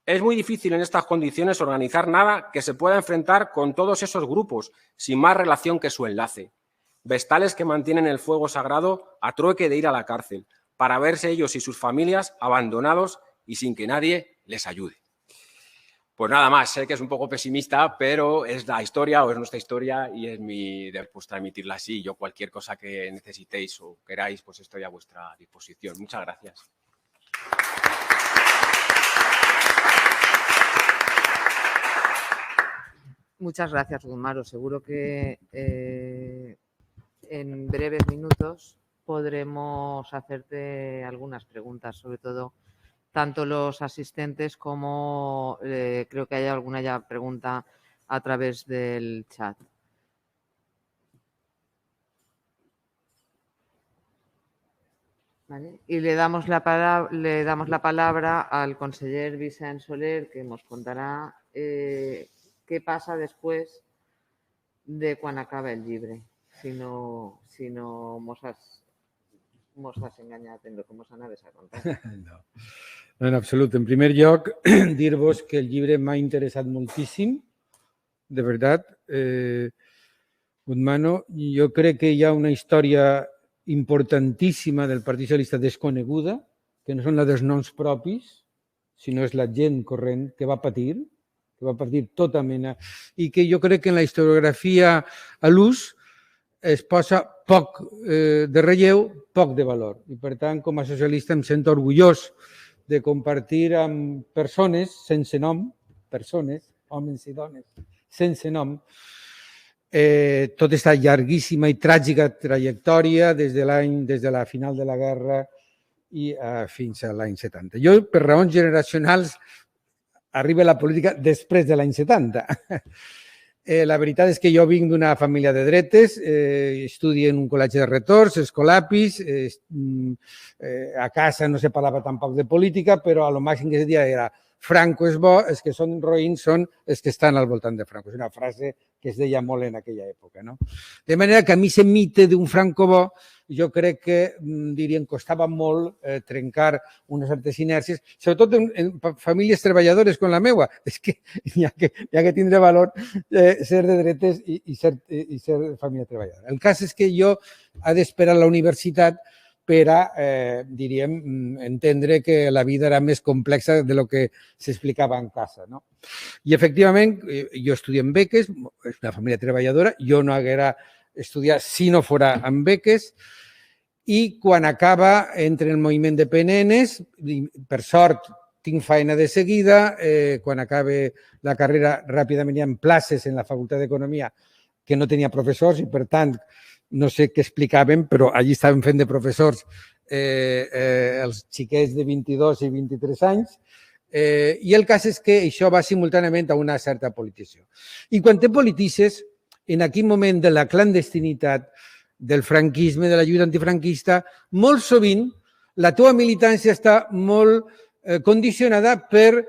Es muy difícil en estas condiciones organizar nada que se pueda enfrentar con todos esos grupos, sin más relación que su enlace. Vestales que mantienen el fuego sagrado a trueque de ir a la cárcel, para verse ellos y sus familias abandonados y sin que nadie les ayude. Pues nada más, sé que es un poco pesimista, pero es la historia o es nuestra historia y es mi pues, transmitirla así. Yo cualquier cosa que necesitéis o queráis, pues estoy a vuestra disposición. Muchas gracias. Muchas gracias, Gumaro. Seguro que en breves minutos podremos hacerte algunas preguntas, sobre todo tanto los asistentes como creo que hay alguna ya pregunta a través del chat. ¿Vale? Y le damos la palabra al conseller Vicent Soler, que nos contará qué pasa después de quan acaba el llibre, si no mos has enganyat en el que mos anaves a contar. No, en absolut. En primer lloc, dir-vos que el llibre m'ha interessat moltíssim, de veritat. Gutmano, jo crec que hi ha una història importantíssima del Partit Socialista desconeguda, que no són la dels noms propis, sinó és la gent corrent que va patir tota mena, i que jo crec que en la historiografia a l'ús es posa poc de relleu, poc de valor. I per tant, com a socialista em sento orgullós de compartir amb persones sense nom, persones, homes i dones, sense nom, tota aquesta llarguíssima i tràgica trajectòria des de la final de la guerra i fins a l'any 70. Jo, per raons generacionals, arriba a la política després de l'any 70. La veritat és que jo vinc d'una família de dretes, estudio en un col·legi de retors, escolapis, a casa no se parlava tampoc de política, però a lo màxim que se dia era Franco és bo, els que són roïns són els que estan al voltant de Franco. És una frase que es deia molt en aquella època. No? De manera que a mi aquest mite d'un Franco bo, jo crec que, diríem, costava molt trencar unes certes inèrcies, sobretot en famílies treballadores com la meva. És que hi ha que tindre valor ser de dretes i ser família treballadora. El cas és que jo he d'esperar a la universitat per a, diríem, entendre que la vida era més complexa de lo que s'explicava en casa. No? I, efectivament, jo estudio en beques, és una família treballadora, jo no haguera estudiat si no fora amb beques, i quan acaba, entre el moviment de PNNs, per sort, tinc feina de seguida, quan acabe la carrera ràpidament hi ha places en la Facultat d'Economia que no tenia professors i, per tant, no sé què explicaven, però allí estaven fent de professors els xiquets de 22 i 23 anys, i el cas és que això va simultàniament a una certa politització. I quan te polititzes, en aquell moment de la clandestinitat, del franquisme, de la lluita antifranquista, molt sovint la teva militància està molt condicionada per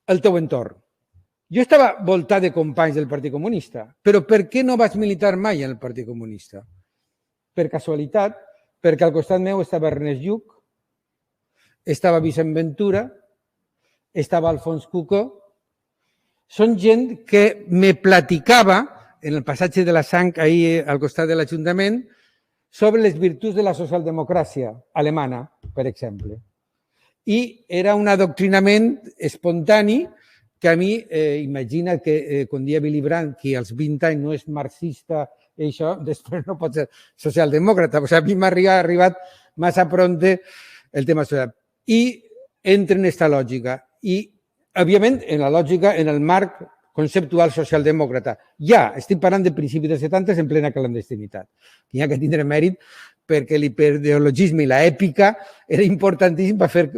el teu entorn. Jo estava voltat de companys del Partit Comunista, però per què no vaig militar mai en el Partit Comunista? Per casualitat, perquè al costat meu estava Ernest Lluch, estava Vicent Ventura, estava Alfons Cucó. Són gent que me platicava en el passatge de la sang ahir al costat de l'Ajuntament sobre les virtuts de la socialdemocràcia alemana, per exemple. I era un adoctrinament espontani que a mi, imagina que quan dia Willy Brandt, que als 20 anys no és marxista, això, després no pot ser socialdemòcrata. O sigui, a mi m'ha arribat massa pronte el tema social. I entra en aquesta lògica. I, òbviament, en la lògica, en el marc conceptual socialdemòcrata. Ja, estic parlant de principis dels 70 en plena clandestinitat. Hi ha que tindre mèrit perquè l'hiperideologisme i l'èpica era importantíssim per fer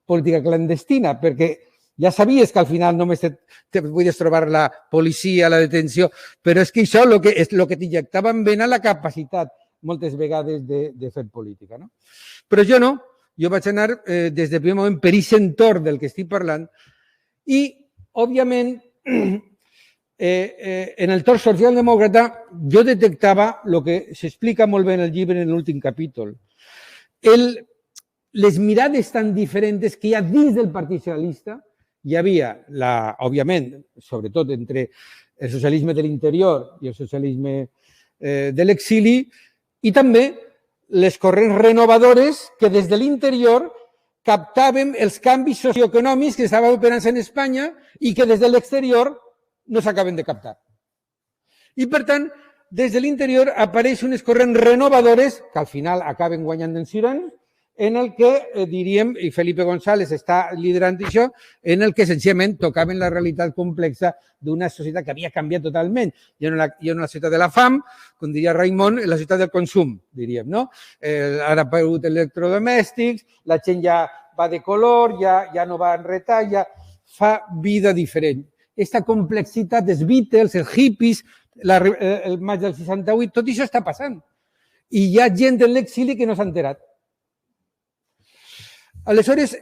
política clandestina, perquè ja sabies que al final només te podies trobar la policia, la detenció, però és que això és el que t'injectava en vena la capacitat moltes vegades de fer política. No? Però jo no, jo vaig anar des del primer moment per aquest entorn del que estic parlant, I, òbviament, en el torn socialdemòcrata jo detectava el que s'explica molt bé en el llibre en l'últim capítol. Les mirades tan diferents que hi ha dins del Partit Socialista, hi havia, òbviament, sobretot entre el socialisme de l'interior i el socialisme de l'exili, i també les corrents renovadores que des de l'interior captaven els canvis socioeconòmics que estaven operant en Espanya i que des de l'exterior no s'acaben de captar. I, per tant, des de l'interior apareixen unes corrents renovadores que al final acaben guanyant en Ciurán, en el que, diríem, i Felipe González està liderant això, en el que senzillament tocaven la realitat complexa d'una societat que havia canviat totalment. Ja no la societat de la fam, com diria Raimon, la societat del consum, diríem, no? Ara ha aparegut electrodomèstics, la gent ja va de color, ja no va enretar, ja fa vida diferent. Aquesta complexitat dels Beatles, els hippies, el maig del 68, tot això està passant. I hi ha gent en l'exili que no s'ha enterat. Aleshores,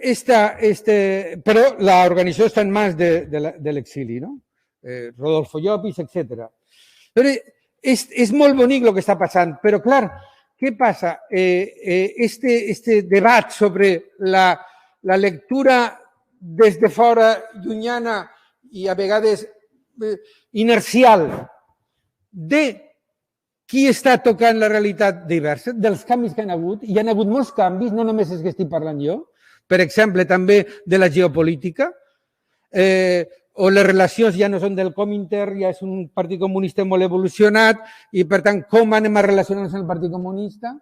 però l'organització està en mans de l'exili, no? Rodolfo Llopis, etc. Però és molt bonic el que està passant, però clar, què passa? Este debat sobre la lectura des de fora llunyana i a vegades inercial de qui està tocant la realitat diversa, dels canvis que hi ha hagut. Hi ha hagut molts canvis, no només és que estic parlant jo, per exemple, també de la geopolítica, o les relacions ja no són del Comintern, ja és un partit comunista molt evolucionat i, per tant, com anem a relacionar-nos amb el Partit Comunista?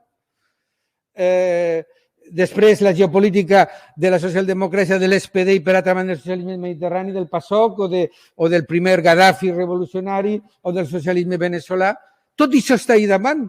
Després, la geopolítica de la socialdemocràcia de l'SPD i, per altra banda, del socialisme mediterrani, del PASOK o del primer Gaddafi revolucionari o del socialisme veneçolà. Tot això està ahí davant.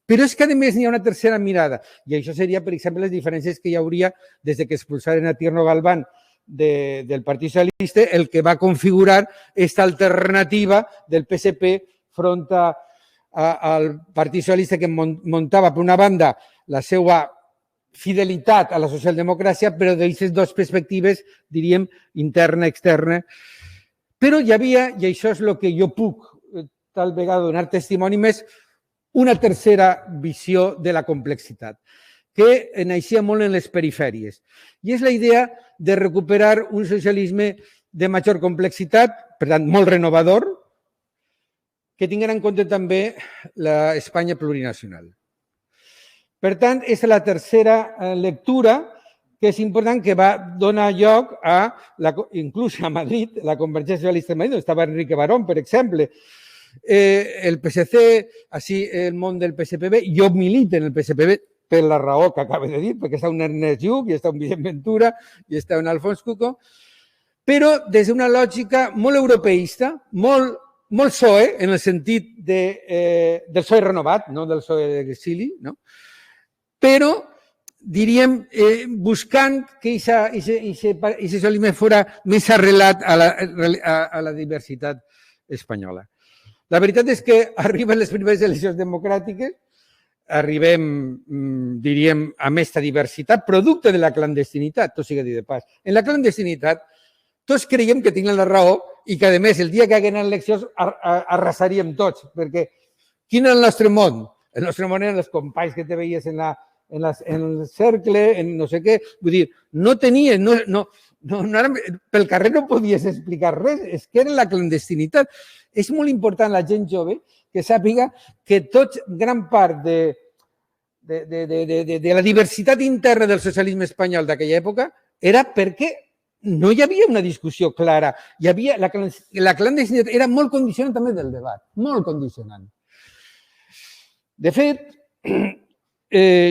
Però és que, a més, n'hi ha una tercera mirada. I això seria, per exemple, les diferències que hi hauria des que expulsaren a Tierno Galván del Partit Socialista, el que va configurar aquesta alternativa del PSP front al Partit Socialista que muntava, per una banda, la seva fidelitat a la socialdemocràcia, però d'aquestes dues perspectives, diríem, interna, externa. Però hi havia, i això és el que jo puc tal vegada donar testimoni més, una tercera visió de la complexitat, que naixia molt en les perifèries. I és la idea de recuperar un socialisme de major complexitat, per tant, molt renovador, que tinguin en compte també l'Espanya plurinacional. Per tant, és la tercera lectura que és important, que va donar lloc a, inclús a Madrid, la Convergència Socialista de Madrid, on estava Enrique Barón, per exemple, el PSC, així el món del PSPB. Jo milito en el PSPB per la raó que acabo de dir, perquè està un Ernest Lluch, i està un Vicent Ventura, i està un Alfons Cuco, però des d'una lògica molt europeista, molt PSOE, en el sentit del PSOE renovat, no del PSOE de l'exili, no? Però, diríem, buscant que aquest socialisme fos més arrelat a la diversitat espanyola. La veritat és que arriben les primeres eleccions democràtiques, arribem, diríem, a aquesta diversitat, producte de la clandestinitat, tot sigui dit de pas. En la clandestinitat, tots creiem que tenen la raó i que, a més, el dia que hi haguin eleccions arrasaríem tots, perquè quin és el nostre món? El nostre món eren els companys que te veies en el cercle, en no sé què. Vull dir, no tenies, pel carrer no podies explicar res, és que era la clandestinitat. És molt important la gent jove que sàpiga que gran part de la diversitat interna del socialisme espanyol d'aquella època era perquè no hi havia una discussió clara. La clandestinitat era molt condicionant també del debat, molt condicionant. De fet,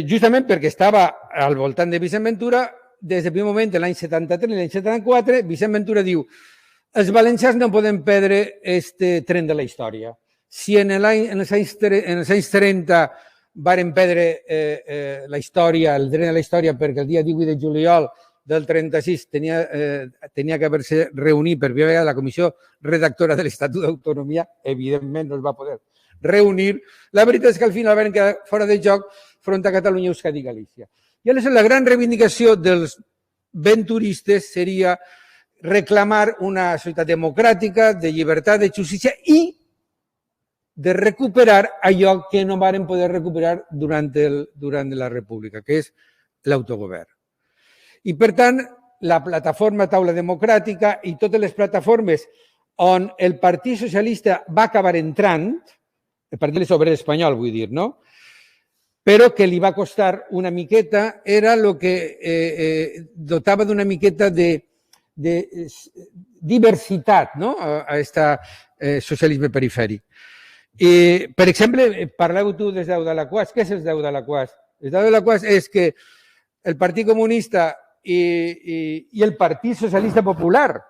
justament perquè estava al voltant de Vicent Ventura, des del primer moment, l'any 73 i l'any 74, Vicent Ventura diu: els valencians no poden perdre este tren de la història. Si en els anys 30 varen perdre la història, el tren de la història, perquè el dia 18 de juliol del 36 tenia que haver-se reunit per primera vegada la comissió redactora de l'Estatut d'Autonomia, evidentment no es va poder reunir. La veritat és que al final van quedar fora de joc front a Catalunya, Euskadi i Galícia. I aleshores la gran reivindicació dels venturistes seria reclamar una societat democràtica, de llibertat, de justícia i de recuperar allò que no varen poder recuperar durant la República, que és l'autogovern. I, per tant, la plataforma Taula Democràtica i totes les plataformes on el Partit Socialista va acabar entrant, el Partit Obrer Espanyol, vull dir, no? Però que li va costar una miqueta, era el que dotava d'una miqueta de diversitat, no? A aquest socialisme perifèric. Per exemple, parleu tu dels 10 de l'Aquàs. Què és els 10 de l'Aquàs? Els 10 de l'Aquàs és que el Partit Comunista i el Partit Socialista Popular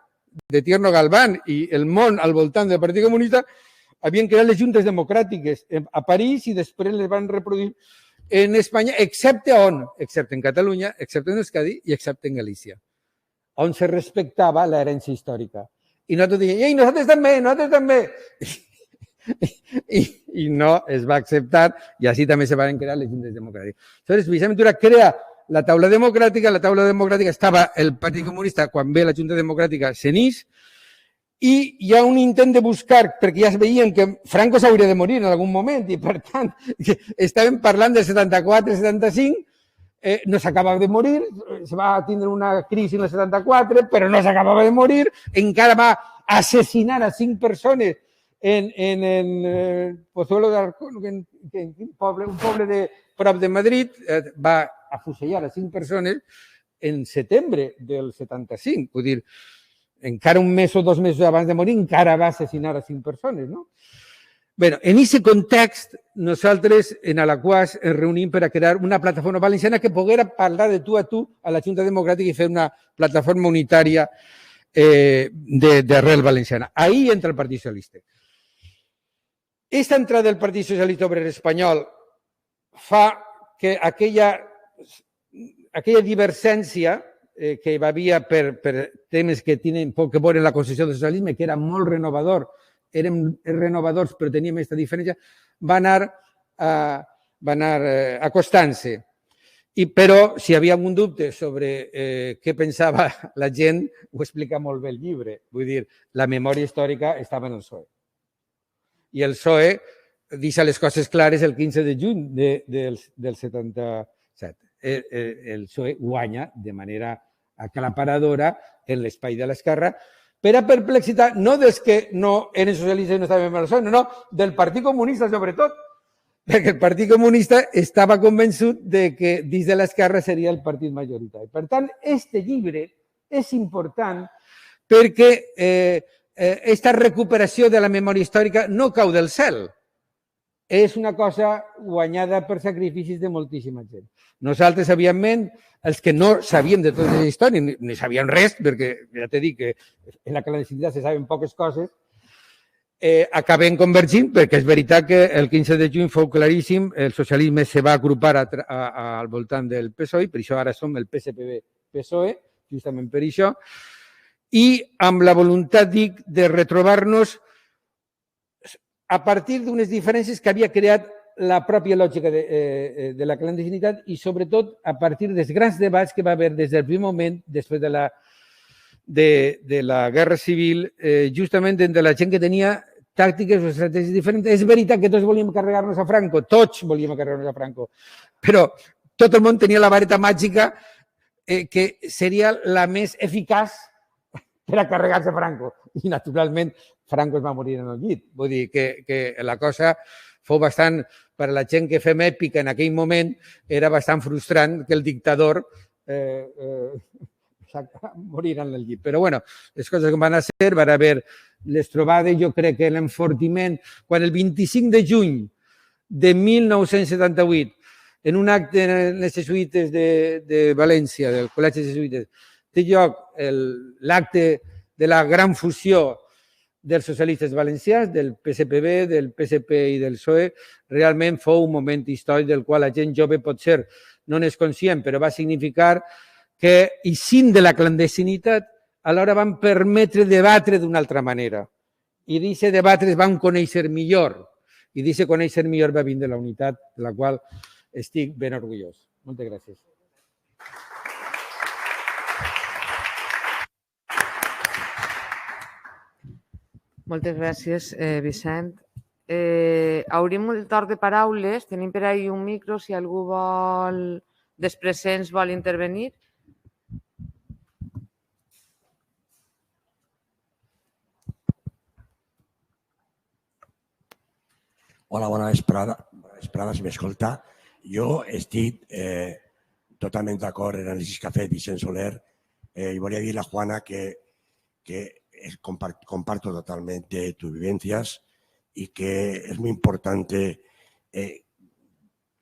de Tierno Galván i el món al voltant del Partit Comunista havien creat les juntes democràtiques a París i després les van reproduir en Espanya, excepte on? Excepte en Catalunya, excepte en Euskadi i excepte en Galícia, on se respectava l'herència històrica. I nosaltres dèiem, ei, nosaltres també! I no es va acceptar i així també se van crear les juntes democràtiques. Aleshores, Vicent Ventura crea la taula democràtica estava el Partit Comunista, quan ve la Junta Democràtica, s'enís, i hi ha un intent de buscar, perquè ja es veien que Franco s'hauria de morir en algun moment, i per tant, estàvem parlant del 74-75, no s'acabava de morir, se va tindre una crisi en el 74, però no s'acabava de morir, encara va assassinar a 5 persones en Pozuelo de Arcón, un poble de prop de Madrid, va afusellar a 5 persones en setembre del 75. Vull dir, encara un mes o 2 mesos abans de morir, encara va assassinar a 5 persones, no? Bé, en aquest context, nosaltres en Alaquàs ens reunim per a crear una plataforma valenciana que poguera parlar de tu a tu a la Junta Democràtica i fer una plataforma unitària d'arrel valenciana. Ahí entra el Partit Socialista. Aquesta entrada del Partit Socialista Obrer Espanyol fa que aquella divergència que hi havia per temes que tenen poc a veure amb la concepció del socialisme, que era molt renovador, érem renovadors però teníem aquesta diferència, va anar acostant-se. Però si hi havia algun dubte sobre què pensava la gent, ho explica molt bé el llibre. Vull dir, la memòria històrica estava en el PSOE. I el PSOE deixa les coses clares el 15 de juny del 77. El PSOE guanya de manera aclaparadora en l'espai de l'esquerra per a perplexitat, no dels que no eren socialistes i no estaven en el PSOE, no, del Partit Comunista sobretot, perquè el Partit Comunista estava convençut que dins de l'esquerra seria el partit majoritari. Per tant, aquest llibre és important perquè aquesta recuperació de la memòria històrica no cau del cel. És una cosa guanyada per sacrificis de moltíssima gent. Nosaltres, evidentment, els que no sabíem de tota la història, ni sabíem res, perquè ja t'he dit que en la clandestinitat se saben poques coses, acabem convergint, perquè és veritat que el 15 de juny fou claríssim, el socialisme se va agrupar al voltant del PSOE, per això ara som el PSPB-PSOE, justament per això, i amb la voluntat, dic, de retrobar-nos a partir d'unes diferències que havia creat la pròpia lògica de la clandestinitat i, sobretot, a partir dels grans debats que va haver des del primer moment, després de la Guerra Civil, justament entre la gent que tenia tàctiques o estratègies diferents. És veritat que tots volíem carregar-nos a Franco, tots volíem carregar-nos a Franco, però tot el món tenia la vareta màgica que seria la més eficaç per a carregar-se a Franco. I, naturalment, Franco es va morir en el llit. Vull dir que la cosa fou bastant, per a la gent que fem èpica en aquell moment, era bastant frustrant que el dictador morir en el llit. Però, bueno, les coses que van a ser, van haver les trobades, jo crec que l'enfortiment, quan el 25 de juny de 1978, en un acte en les jesuïtes de València, del Col·legi de Jesuïtes, té lloc l'acte de la gran fusió dels socialistes valencians, del PSPB, del PSP i del PSOE, realment fou un moment històric del qual la gent jove potser no n'és conscient, però va significar que, eixint de la clandestinitat, alhora van permetre debatre d'una altra manera. I d'aquest debatre es van conèixer millor. I d'aquest conèixer millor va vindre la unitat, de la qual estic ben orgullós. Moltes gràcies. Moltes gràcies, Vicent. Obrim el torn de paraules. Tenim per ahí un micro, si algú dels presents vol intervenir. Hola, bona vesprada. Bona vesprada, si m'escolta. Jo estic totalment d'acord en l'anàlisi que ha fet Vicent Soler y voy a decir a Juana que comparto totalmente tus vivencias y que es muy importante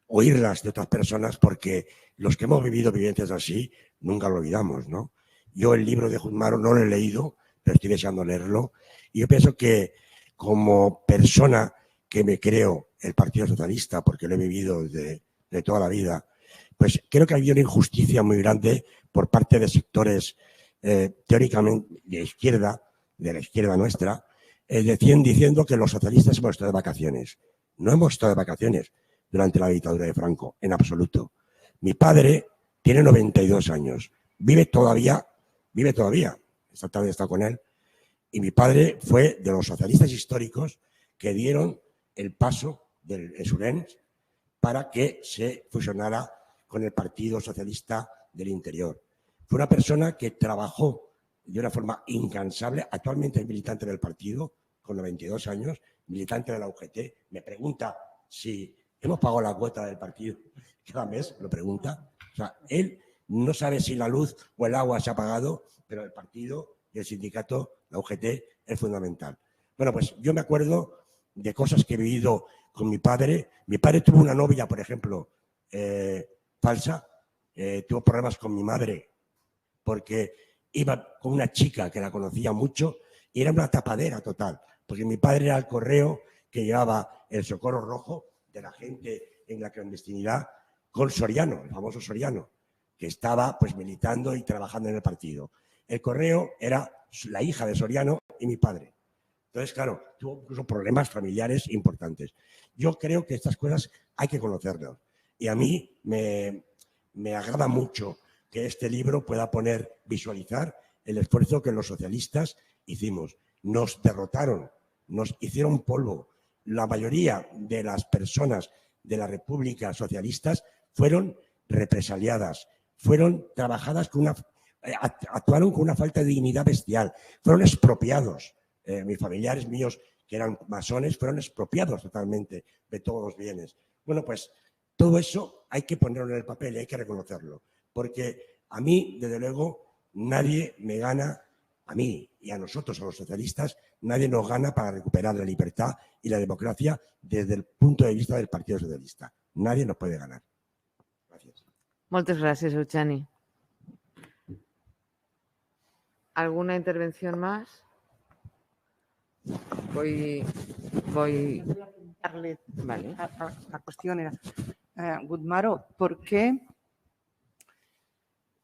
oírlas de otras personas porque los que hemos vivido vivencias así nunca lo olvidamos, ¿no? Yo el libro de Guzmán no lo he leído, pero estoy deseando leerlo y yo pienso que como persona que me creo el Partido Socialista, porque lo he vivido de toda la vida, pues creo que había una injusticia muy grande por parte de sectores teóricamente de la izquierda nuestra, diciendo que los socialistas hemos estado de vacaciones. No hemos estado de vacaciones durante la dictadura de Franco, en absoluto. Mi padre tiene 92 años, vive todavía, esta tarde he estado con él, y mi padre fue de los socialistas históricos que dieron el paso del Esurens para que se fusionara con el Partido Socialista del Interior. Fue una persona que trabajó de una forma incansable, actualmente es militante del partido, con 92 años, militante de la UGT. Me pregunta si hemos pagado la cuota del partido cada mes, lo pregunta. O sea, él no sabe si la luz o el agua se ha pagado, pero el partido y el sindicato, la UGT, es fundamental. Bueno, pues yo me acuerdo de cosas que he vivido con mi padre. Mi padre tuvo una novia, por ejemplo, falsa, tuvo problemas con mi madre porque iba con una chica que la conocía mucho y era una tapadera total, porque mi padre era el correo que llevaba el Socorro Rojo de la gente en la clandestinidad con Soriano, el famoso Soriano, que estaba pues militando y trabajando en el partido. El correo era la hija de Soriano y mi padre. Entonces, claro, tuvo incluso problemas familiares importantes. Yo creo que estas cosas hay que conocerlas. Y a mí me agrada mucho que este libro pueda visualizar el esfuerzo que los socialistas hicimos. Nos derrotaron, nos hicieron polvo. La mayoría de las personas de la República socialistas fueron represaliadas, fueron trabajadas actuaron con una falta de dignidad bestial, fueron expropiados. Mis familiares míos, que eran masones, fueron expropiados totalmente de todos los bienes. Bueno, pues todo eso hay que ponerlo en el papel y hay que reconocerlo, porque a mí, desde luego, nadie me gana, a mí y a nosotros, a los socialistas, nadie nos gana para recuperar la libertad y la democracia desde el punto de vista del Partido Socialista. Nadie nos puede ganar. Gracias. Moltes gràcies, Eugeni. ¿Alguna intervención más? Voy. Vale. La cuestión era, Guzmán, ¿por qué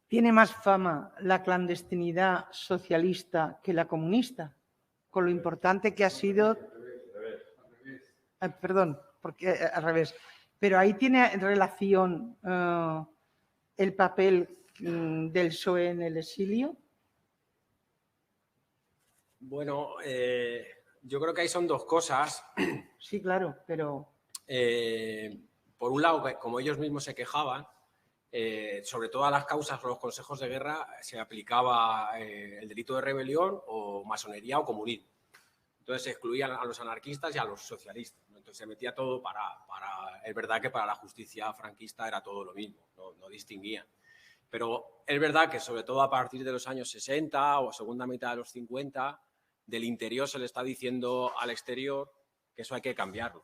tiene más fama la clandestinidad socialista que la comunista? Con lo importante que ha sido... perdón, porque al revés. Pero ahí tiene relación el papel del PSOE en el exilio. Bueno, yo creo que ahí son dos cosas. Sí, claro, pero... por un lado, como ellos mismos se quejaban, sobre todas las causas o los consejos de guerra se aplicaba el delito de rebelión o masonería o comunismo. Entonces se excluían a los anarquistas y a los socialistas, ¿no? Entonces se metía todo es verdad que para la justicia franquista era todo lo mismo, no distinguían. Pero es verdad que sobre todo a partir de los años 60 o segunda mitad de los 50, del interior se le está diciendo al exterior que eso hay que cambiarlo.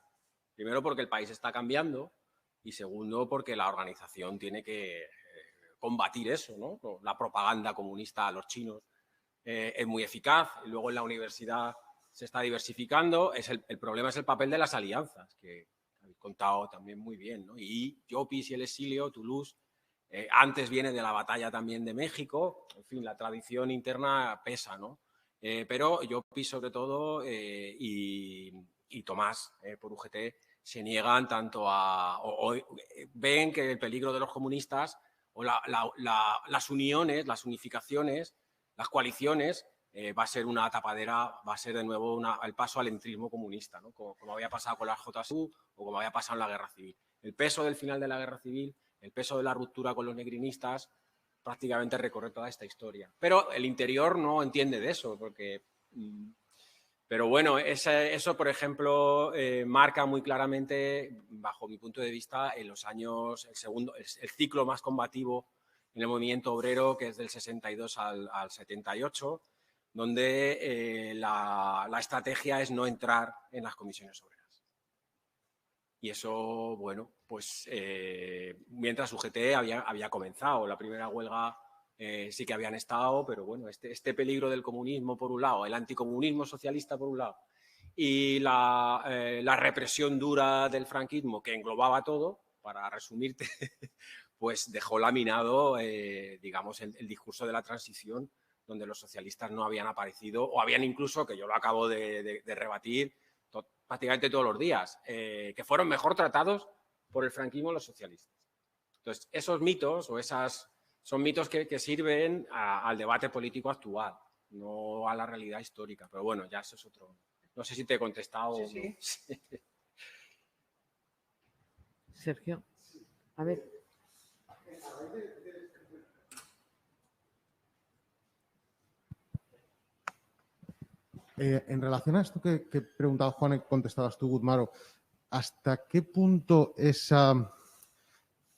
Primero porque el país está cambiando y segundo porque la organización tiene que combatir eso, ¿no? La propaganda comunista a los chinos es muy eficaz. Y luego en la universidad se está diversificando. El problema es el papel de las alianzas, que habéis contado también muy bien, ¿no? Y Llopis y el exilio, Toulouse, antes viene de la batalla también de México. En fin, la tradición interna pesa, ¿no? Pero Llopis sobre todo y Tomás por UGT se niegan tanto o ven que el peligro de los comunistas o las uniones, las unificaciones, las coaliciones va a ser una tapadera, va a ser de nuevo el paso al entrismo comunista, ¿no? Como había pasado con la JSU o como había pasado en la Guerra Civil. El peso del final de la Guerra Civil, el peso de la ruptura con los negrinistas, prácticamente recorre toda esta historia. Pero el interior no entiende de eso, porque... Pero bueno, eso, por ejemplo, marca muy claramente, bajo mi punto de vista, en los años, el ciclo más combativo en el movimiento obrero, que es del 62 al 78, donde la estrategia es no entrar en las comisiones obreras. Y eso, bueno, pues mientras UGT había comenzado la primera huelga, sí que habían estado, pero bueno, este peligro del comunismo por un lado, el anticomunismo socialista por un lado y la represión dura del franquismo que englobaba todo, para resumirte, pues dejó laminado, digamos, el discurso de la transición, donde los socialistas no habían aparecido o habían incluso, que yo lo acabo de rebatir prácticamente todos los días, que fueron mejor tratados por el franquismo los socialistas. Entonces, esos mitos o esas... Son mitos que sirven al debate político actual, no a la realidad histórica. Pero bueno, ya eso es otro. No sé si te he contestado. Sí. Sergio, a ver. En relación a esto que preguntaba Juan y contestabas tú, Gudmaro, ¿hasta qué punto esa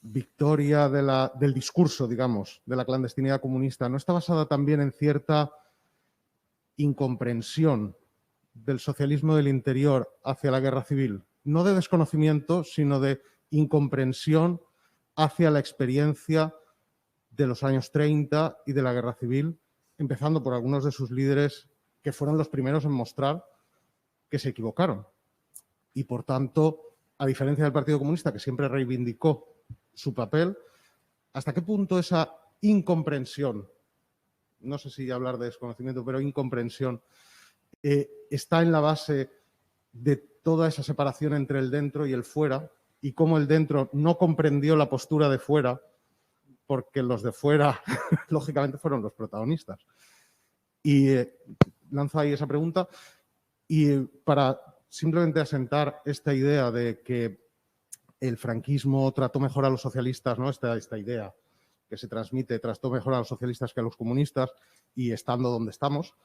victoria del discurso, digamos, de la clandestinidad comunista no está basada también en cierta incomprensión del socialismo del interior hacia la guerra civil? No de desconocimiento, sino de incomprensión hacia la experiencia de los años 30 y de la guerra civil, empezando por algunos de sus líderes que fueron los primeros en mostrar que se equivocaron. Y, por tanto, a diferencia del Partido Comunista, que siempre reivindicó su papel, ¿hasta qué punto esa incomprensión, no sé si hablar de desconocimiento, pero incomprensión, está en la base de toda esa separación entre el dentro y el fuera, y cómo el dentro no comprendió la postura de fuera, porque los de fuera, lógicamente, fueron los protagonistas? Y lanzo ahí esa pregunta, y para simplemente asentar esta idea de que el franquismo trató mejor a los socialistas, ¿no? Esta idea que se transmite, trató mejor a los socialistas que a los comunistas, y estando donde estamos,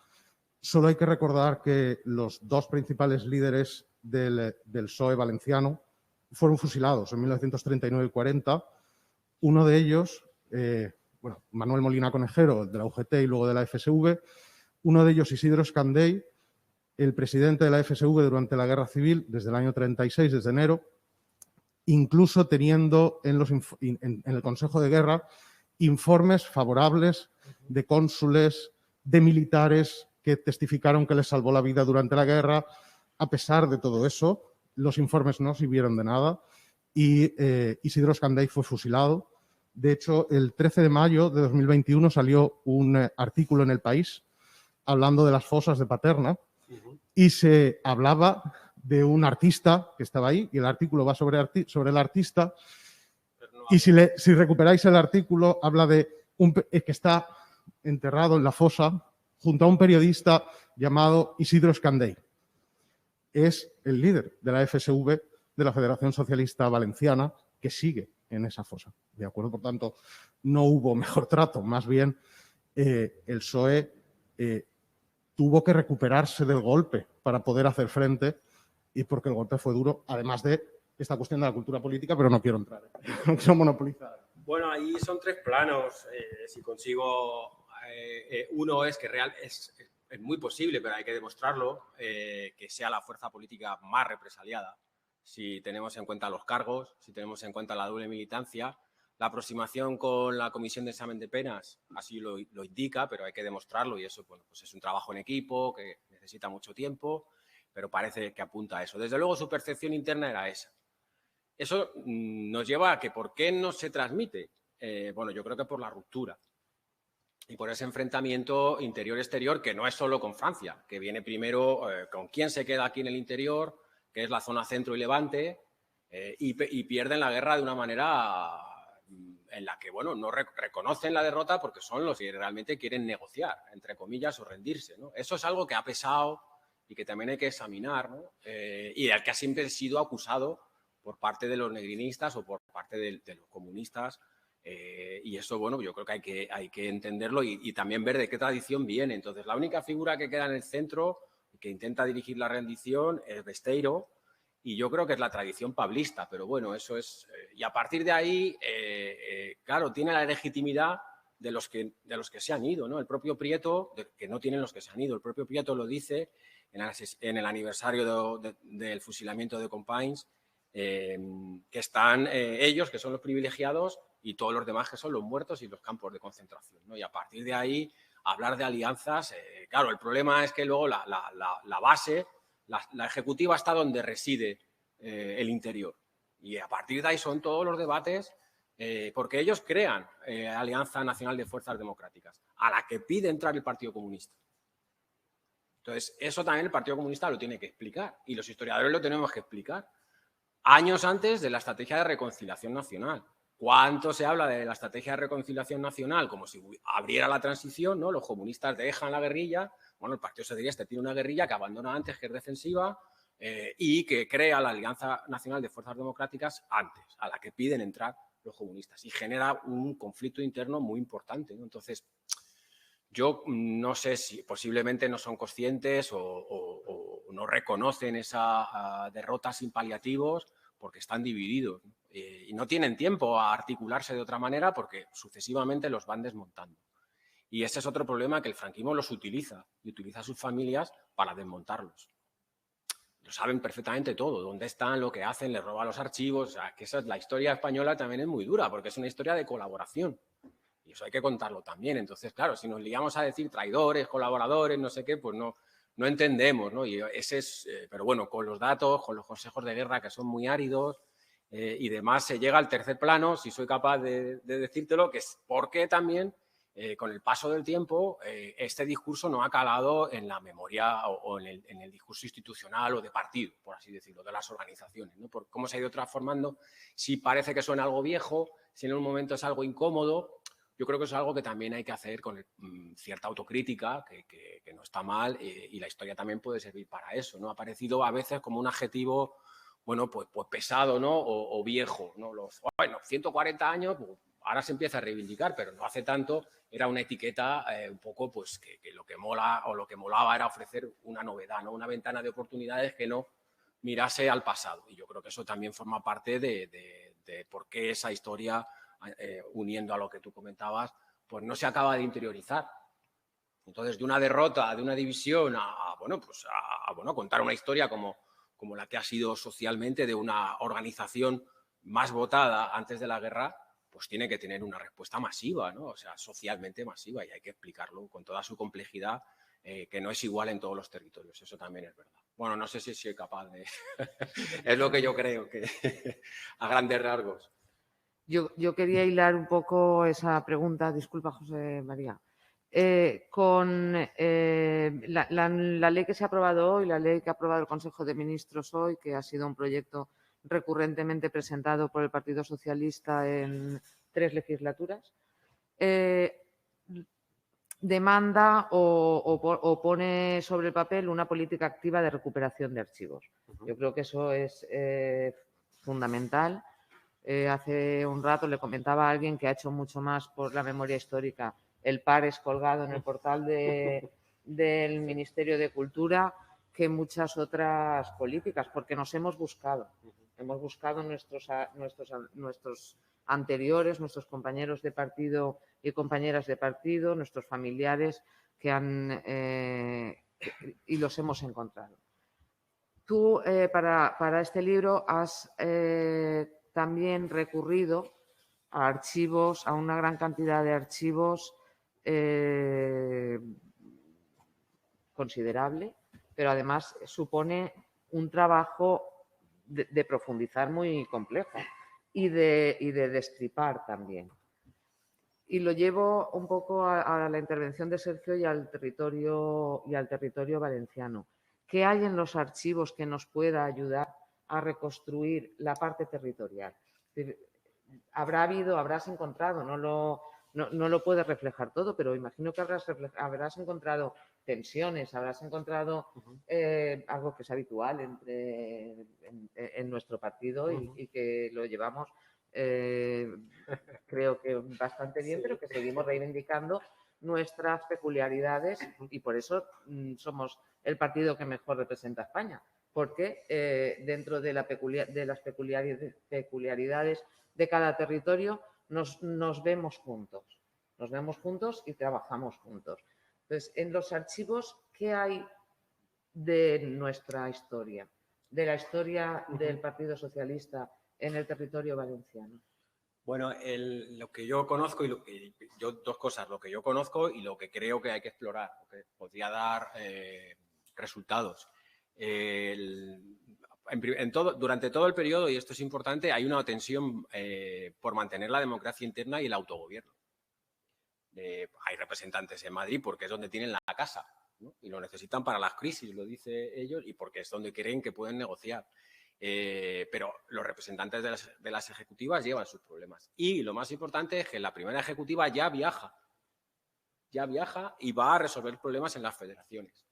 solo hay que recordar que los dos principales líderes del PSOE valenciano fueron fusilados en 1939 y 40. Uno de ellos, Manuel Molina Conejero, de la UGT y luego de la FSV, uno de ellos Isidro Escandell, el presidente de la FSV durante la Guerra Civil, desde el año 36, desde enero, incluso teniendo en el Consejo de Guerra informes favorables de cónsules, de militares que testificaron que les salvó la vida durante la guerra. A pesar de todo eso, los informes no sirvieron de nada y Isidro Escandell fue fusilado. De hecho, el 13 de mayo de 2021 salió un artículo en El País hablando de las fosas de Paterna y se hablaba de un artista que estaba ahí, y el artículo va sobre el artista, y si recuperáis el artículo, habla de que está enterrado en la fosa junto a un periodista llamado Isidro Escandell. Es el líder de la FSV, de la Federación Socialista Valenciana, que sigue en esa fosa. ¿De acuerdo? Por tanto, no hubo mejor trato, más bien el PSOE tuvo que recuperarse del golpe para poder hacer frente, y porque el golpe fue duro, además de esta cuestión de la cultura política, pero no quiero entrar, no quiero monopolizar. Bueno, ahí son tres planos. Si consigo... uno es que es muy posible, pero hay que demostrarlo, que sea la fuerza política más represaliada. Si tenemos en cuenta los cargos, si tenemos en cuenta la doble militancia, la aproximación con la Comisión de Examen de Penas así lo indica, pero hay que demostrarlo, y eso, bueno, pues es un trabajo en equipo que necesita mucho tiempo, pero parece que apunta a eso. Desde luego, su percepción interna era esa. Eso nos lleva a que ¿por qué no se transmite? Bueno, yo creo que por la ruptura y por ese enfrentamiento interior-exterior, que no es solo con Francia, que viene primero con quién se queda aquí en el interior, que es la zona centro y levante, y pierden la guerra de una manera en la que, bueno, no reconocen la derrota porque son los que realmente quieren negociar, entre comillas, o rendirse, ¿no? Eso es algo que ha pesado y que también hay que examinar, ¿no? Y al que ha siempre sido acusado por parte de los negrinistas o por parte de los comunistas. Y eso, bueno, yo creo que hay que entenderlo y también ver de qué tradición viene. Entonces, la única figura que queda en el centro que intenta dirigir la rendición es Besteiro, y yo creo que es la tradición pablista, pero bueno, eso es... y a partir de ahí, claro, tiene la legitimidad de los que se han ido, ¿no? El propio Prieto, que no tienen los que se han ido, el propio Prieto lo dice en el aniversario del fusilamiento de Companys, que están ellos, que son los privilegiados, y todos los demás, que son los muertos y los campos de concentración, ¿no? Y a partir de ahí, hablar de alianzas, claro, el problema es que luego la base, la ejecutiva está donde reside el interior. Y a partir de ahí son todos los debates, porque ellos crean Alianza Nacional de Fuerzas Democráticas, a la que pide entrar el Partido Comunista. Entonces, eso también el Partido Comunista lo tiene que explicar, y los historiadores lo tenemos que explicar. Años antes de la estrategia de reconciliación nacional. ¿Cuánto se habla de la estrategia de reconciliación nacional? Como si abriera la transición, ¿no? Los comunistas dejan la guerrilla. Bueno, el Partido Socialista tiene una guerrilla que abandona antes, que es defensiva, y que crea la Alianza Nacional de Fuerzas Democráticas antes, a la que piden entrar los comunistas. Y genera un conflicto interno muy importante, ¿no? Entonces, yo no sé si posiblemente no son conscientes o no reconocen esa derrota sin paliativos porque están divididos, ¿no? Y no tienen tiempo a articularse de otra manera porque sucesivamente los van desmontando. Y ese es otro problema, que el franquismo los utiliza y utiliza a sus familias para desmontarlos. Lo saben perfectamente todo, dónde están, lo que hacen, les roban los archivos. O sea, que esa es, la historia española también es muy dura porque es una historia de colaboración. Y eso hay que contarlo también. Entonces, claro, si nos liamos a decir traidores, colaboradores, no sé qué, pues no entendemos, ¿no? Y ese es, pero bueno, con los datos, con los consejos de guerra que son muy áridos y demás, se llega al tercer plano, si soy capaz de decírtelo, que es por qué también, con el paso del tiempo, este discurso no ha calado en la memoria o en el discurso institucional o de partido, por así decirlo, de las organizaciones, ¿no? Por cómo se ha ido transformando, si parece que suena algo viejo, si en un momento es algo incómodo. Yo creo que eso es algo que también hay que hacer con cierta autocrítica, que no está mal, y la historia también puede servir para eso, ¿no? Ha aparecido a veces como un adjetivo, bueno, pues pesado, ¿no? O viejo, ¿no? 140 años, pues, ahora se empieza a reivindicar, pero no hace tanto era una etiqueta un poco, pues, que lo que mola o lo que molaba era ofrecer una novedad, ¿no? Una ventana de oportunidades que no mirase al pasado. Y yo creo que eso también forma parte de por qué esa historia, uniendo a lo que tú comentabas, pues no se acaba de interiorizar. Entonces, de una derrota, de una división, a contar una historia como la que ha sido socialmente de una organización más votada antes de la guerra, pues tiene que tener una respuesta masiva, ¿no? O sea, socialmente masiva, y hay que explicarlo con toda su complejidad, que no es igual en todos los territorios. Eso también es verdad. Bueno, no sé si soy capaz de... es lo que yo creo, que a grandes rasgos. Yo quería hilar un poco esa pregunta, disculpa, José María, con la ley que se ha aprobado hoy, la ley que ha aprobado el Consejo de Ministros hoy, que ha sido un proyecto recurrentemente presentado por el Partido Socialista en 3 legislaturas, demanda o pone sobre el papel una política activa de recuperación de archivos. Yo creo que eso es fundamental. Hace un rato le comentaba a alguien que ha hecho mucho más por la memoria histórica el PARES colgado en el portal del Ministerio de Cultura que muchas otras políticas, porque nos hemos buscado nuestros anteriores, nuestros compañeros de partido y compañeras de partido, nuestros familiares y los hemos encontrado. Tú, para este libro, has también recurrido a archivos, a una gran cantidad de archivos considerable, pero además supone un trabajo de profundizar muy complejo y de destripar también. Y lo llevo un poco a la intervención de Sergio y al territorio valenciano. ¿Qué hay en los archivos que nos pueda ayudar a reconstruir la parte territorial? habrás encontrado, no lo puedes reflejar todo, pero imagino que habrás encontrado tensiones, habrás encontrado algo que es habitual en nuestro partido y que lo llevamos, creo que bastante bien, pero que seguimos reivindicando nuestras peculiaridades y por eso somos el partido que mejor representa a España, porque dentro de las peculiaridades de cada territorio nos vemos juntos y trabajamos juntos. Entonces, en los archivos, ¿qué hay de nuestra historia, de la historia del Partido Socialista en el territorio valenciano? Bueno, lo que yo conozco dos cosas, lo que yo conozco y lo que creo que hay que explorar, que podría dar resultados. Durante todo el periodo, y esto es importante, hay una tensión por mantener la democracia interna y el autogobierno. Hay representantes en Madrid porque es donde tienen la casa, ¿no? Y lo necesitan para las crisis, lo dice ellos, y porque es donde creen que pueden negociar. Pero los representantes de las ejecutivas llevan sus problemas. Y lo más importante es que la primera ejecutiva ya viaja y va a resolver problemas en las federaciones.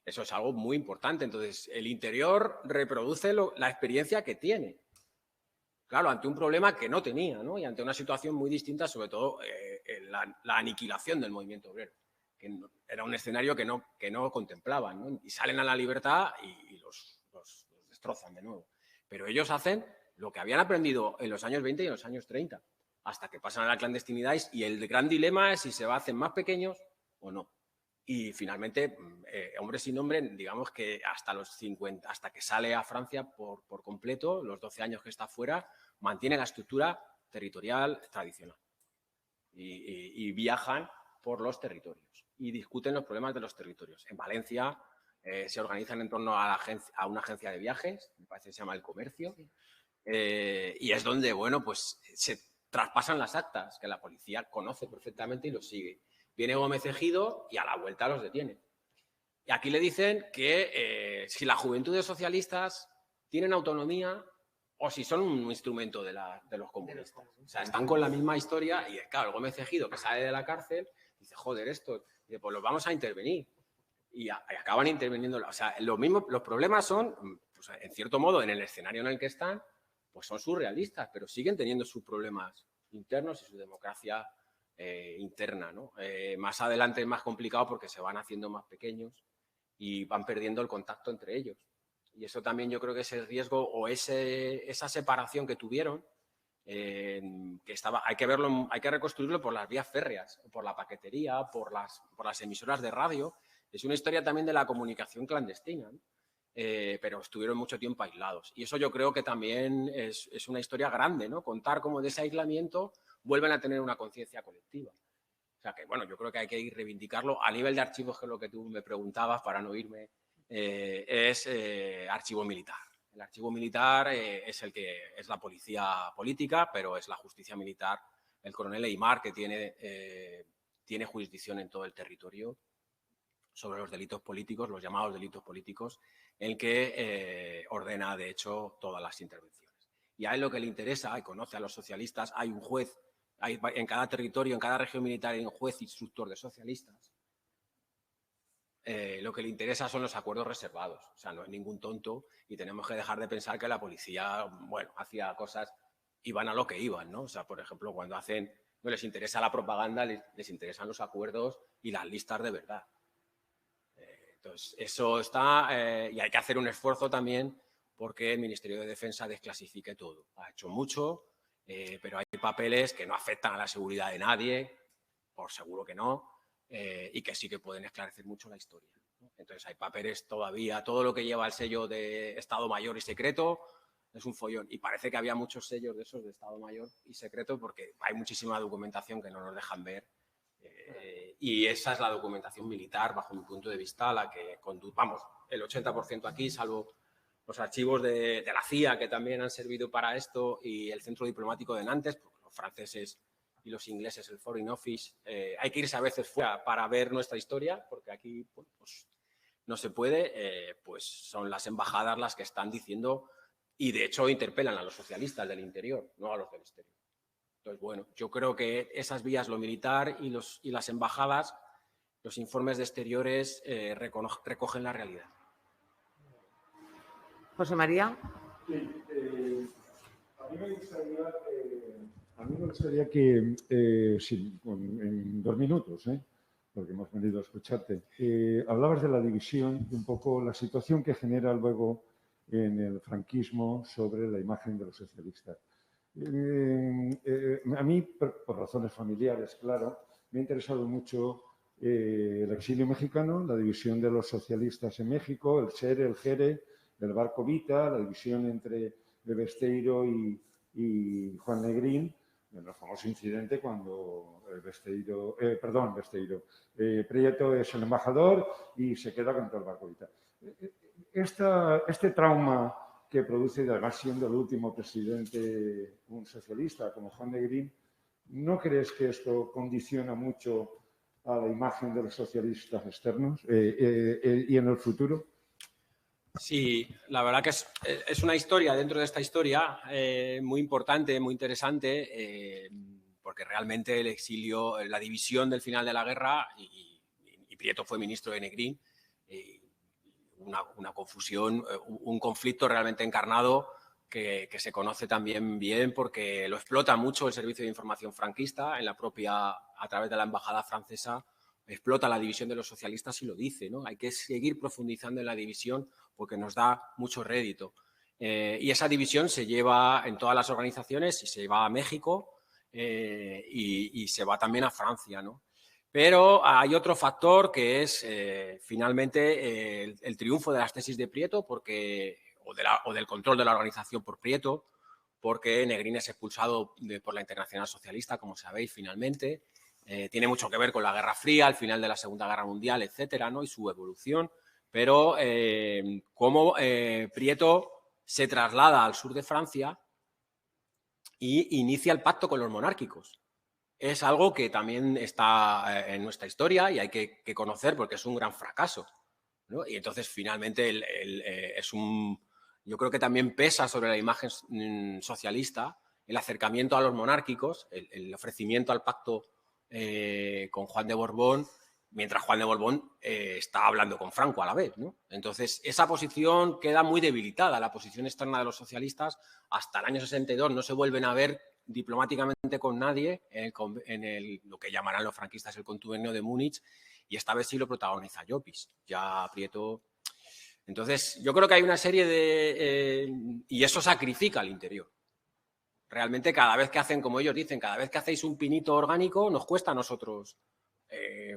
Eso es algo muy importante. Entonces, el interior reproduce la experiencia que tiene. Claro, ante un problema que no tenía, ¿no? Y ante una situación muy distinta, sobre todo la aniquilación del movimiento obrero, que era un escenario que no contemplaban, ¿no? Y salen a la libertad y los destrozan de nuevo. Pero ellos hacen lo que habían aprendido en los años 20 y en los años 30, hasta que pasan a la clandestinidad y el gran dilema es si se hacen más pequeños o no. Y finalmente, Hombre sin Nombre, digamos que hasta los 50, hasta que sale a Francia por completo, los 12 años que está fuera, mantiene la estructura territorial tradicional. Y viajan por los territorios y discuten los problemas de los territorios. En Valencia se organizan en torno a una agencia de viajes, me parece que se llama El Comercio, sí. Y es donde, bueno, pues se traspasan las actas, que la policía conoce perfectamente y los sigue. Viene Gómez Ejido y a la vuelta los detiene. Y aquí le dicen que si las juventudes socialistas tienen autonomía o si son un instrumento de los comunistas. O sea, están con la misma historia y, claro, el Gómez Ejido, que sale de la cárcel, dice, joder, dice, pues los vamos a intervenir. Y acaban interviniendo. O sea, los problemas son, pues, en cierto modo, en el escenario en el que están, pues son surrealistas, pero siguen teniendo sus problemas internos y su democracia interna, ¿no? Más adelante es más complicado porque se van haciendo más pequeños y van perdiendo el contacto entre ellos. Y eso también yo creo que ese riesgo o esa separación que tuvieron, hay que reconstruirlo por las vías férreas, por la paquetería, por las emisoras de radio. Es una historia también de la comunicación clandestina, ¿no? Pero estuvieron mucho tiempo aislados. Y eso yo creo que también es una historia grande, ¿no? Contar cómo de ese aislamiento vuelven a tener una conciencia colectiva. O sea que, bueno, yo creo que hay que ir reivindicarlo. A nivel de archivos, que es lo que tú me preguntabas para no irme, es archivo militar. El archivo militar es la policía política, pero es la justicia militar. El coronel Eymar, que tiene jurisdicción en todo el territorio sobre los delitos políticos, los llamados delitos políticos, en que ordena, de hecho, todas las intervenciones. Y a él lo que le interesa, y conoce a los socialistas, hay un juez, en cada territorio, en cada región militar hay un juez instructor de socialistas. Lo que le interesa son los acuerdos reservados. O sea, no es ningún tonto y tenemos que dejar de pensar que la policía, bueno, hacía cosas, iban a lo que iban, ¿no? O sea, por ejemplo, cuando no les interesa la propaganda, les interesan los acuerdos y las listas de verdad. Entonces, eso está, y hay que hacer un esfuerzo también porque el Ministerio de Defensa desclasifique todo. Ha hecho mucho, pero hay papeles que no afectan a la seguridad de nadie, por seguro que no, y que sí que pueden esclarecer mucho la historia, ¿no? Entonces, hay papeles todavía, todo lo que lleva el sello de Estado Mayor y secreto es un follón. Y parece que había muchos sellos de esos de Estado Mayor y secreto porque hay muchísima documentación que no nos dejan ver. Y esa es la documentación militar, bajo mi punto de vista, la que vamos, el 80% aquí, salvo los archivos de la CIA, que también han servido para esto, y el Centro Diplomático de Nantes, porque los franceses y los ingleses, el Foreign Office, hay que irse a veces fuera para ver nuestra historia, porque aquí pues, no se puede, pues son las embajadas las que están diciendo, y de hecho interpelan a los socialistas del interior, no a los del exterior. Entonces, bueno, yo creo que esas vías, lo militar y las embajadas, los informes de exteriores recogen la realidad. José María. Sí, a mí me gustaría que, en 2 minutos, porque hemos venido a escucharte, hablabas de la división y un poco la situación que genera luego en el franquismo sobre la imagen de los socialistas. A mí, por razones familiares, claro, me ha interesado mucho el exilio mexicano, la división de los socialistas en México, el SERE, el JERE, el Barco Vita, la división entre Besteiro y Juan Negrín, en el famoso incidente cuando Prieto es el embajador y se queda con todo el Barco Vita. Este trauma que produce, además siendo el último presidente un socialista como Juan Negrín, ¿no crees que esto condiciona mucho a la imagen de los socialistas externos y en el futuro? Sí, la verdad que es una historia dentro de esta historia muy importante, muy interesante, porque realmente el exilio, la división del final de la guerra, y Prieto fue ministro de Negrín, una confusión, un conflicto realmente encarnado que se conoce también bien porque lo explota mucho el Servicio de Información franquista a través de la embajada francesa, explota la división de los socialistas y lo dice, ¿no? Hay que seguir profundizando en la división porque nos da mucho rédito. Y esa división se lleva en todas las organizaciones y se lleva a México y se va también a Francia, ¿no? Pero hay otro factor que es finalmente el triunfo de las tesis de Prieto o del control de la organización por Prieto, porque Negrín es expulsado por la Internacional Socialista, como sabéis, finalmente. Tiene mucho que ver con la Guerra Fría, el final de la Segunda Guerra Mundial, etcétera, ¿no? Y su evolución. Pero cómo Prieto se traslada al sur de Francia y inicia el pacto con los monárquicos. Es algo que también está en nuestra historia y hay que conocer porque es un gran fracaso, ¿no? Y entonces finalmente yo creo que también pesa sobre la imagen socialista el acercamiento a los monárquicos, el ofrecimiento al pacto con Juan de Borbón, mientras Juan de Borbón está hablando con Franco a la vez, ¿no? Entonces esa posición queda muy debilitada, la posición externa de los socialistas. Hasta el año 62 no se vuelven a ver diplomáticamente con nadie en lo que llamarán los franquistas el contubernio de Múnich, y esta vez sí lo protagoniza Llopis, ya Prieto. Entonces yo creo que hay una serie y eso sacrifica al interior. Realmente cada vez que hacen, como ellos dicen, cada vez que hacéis un pinito orgánico nos cuesta a nosotros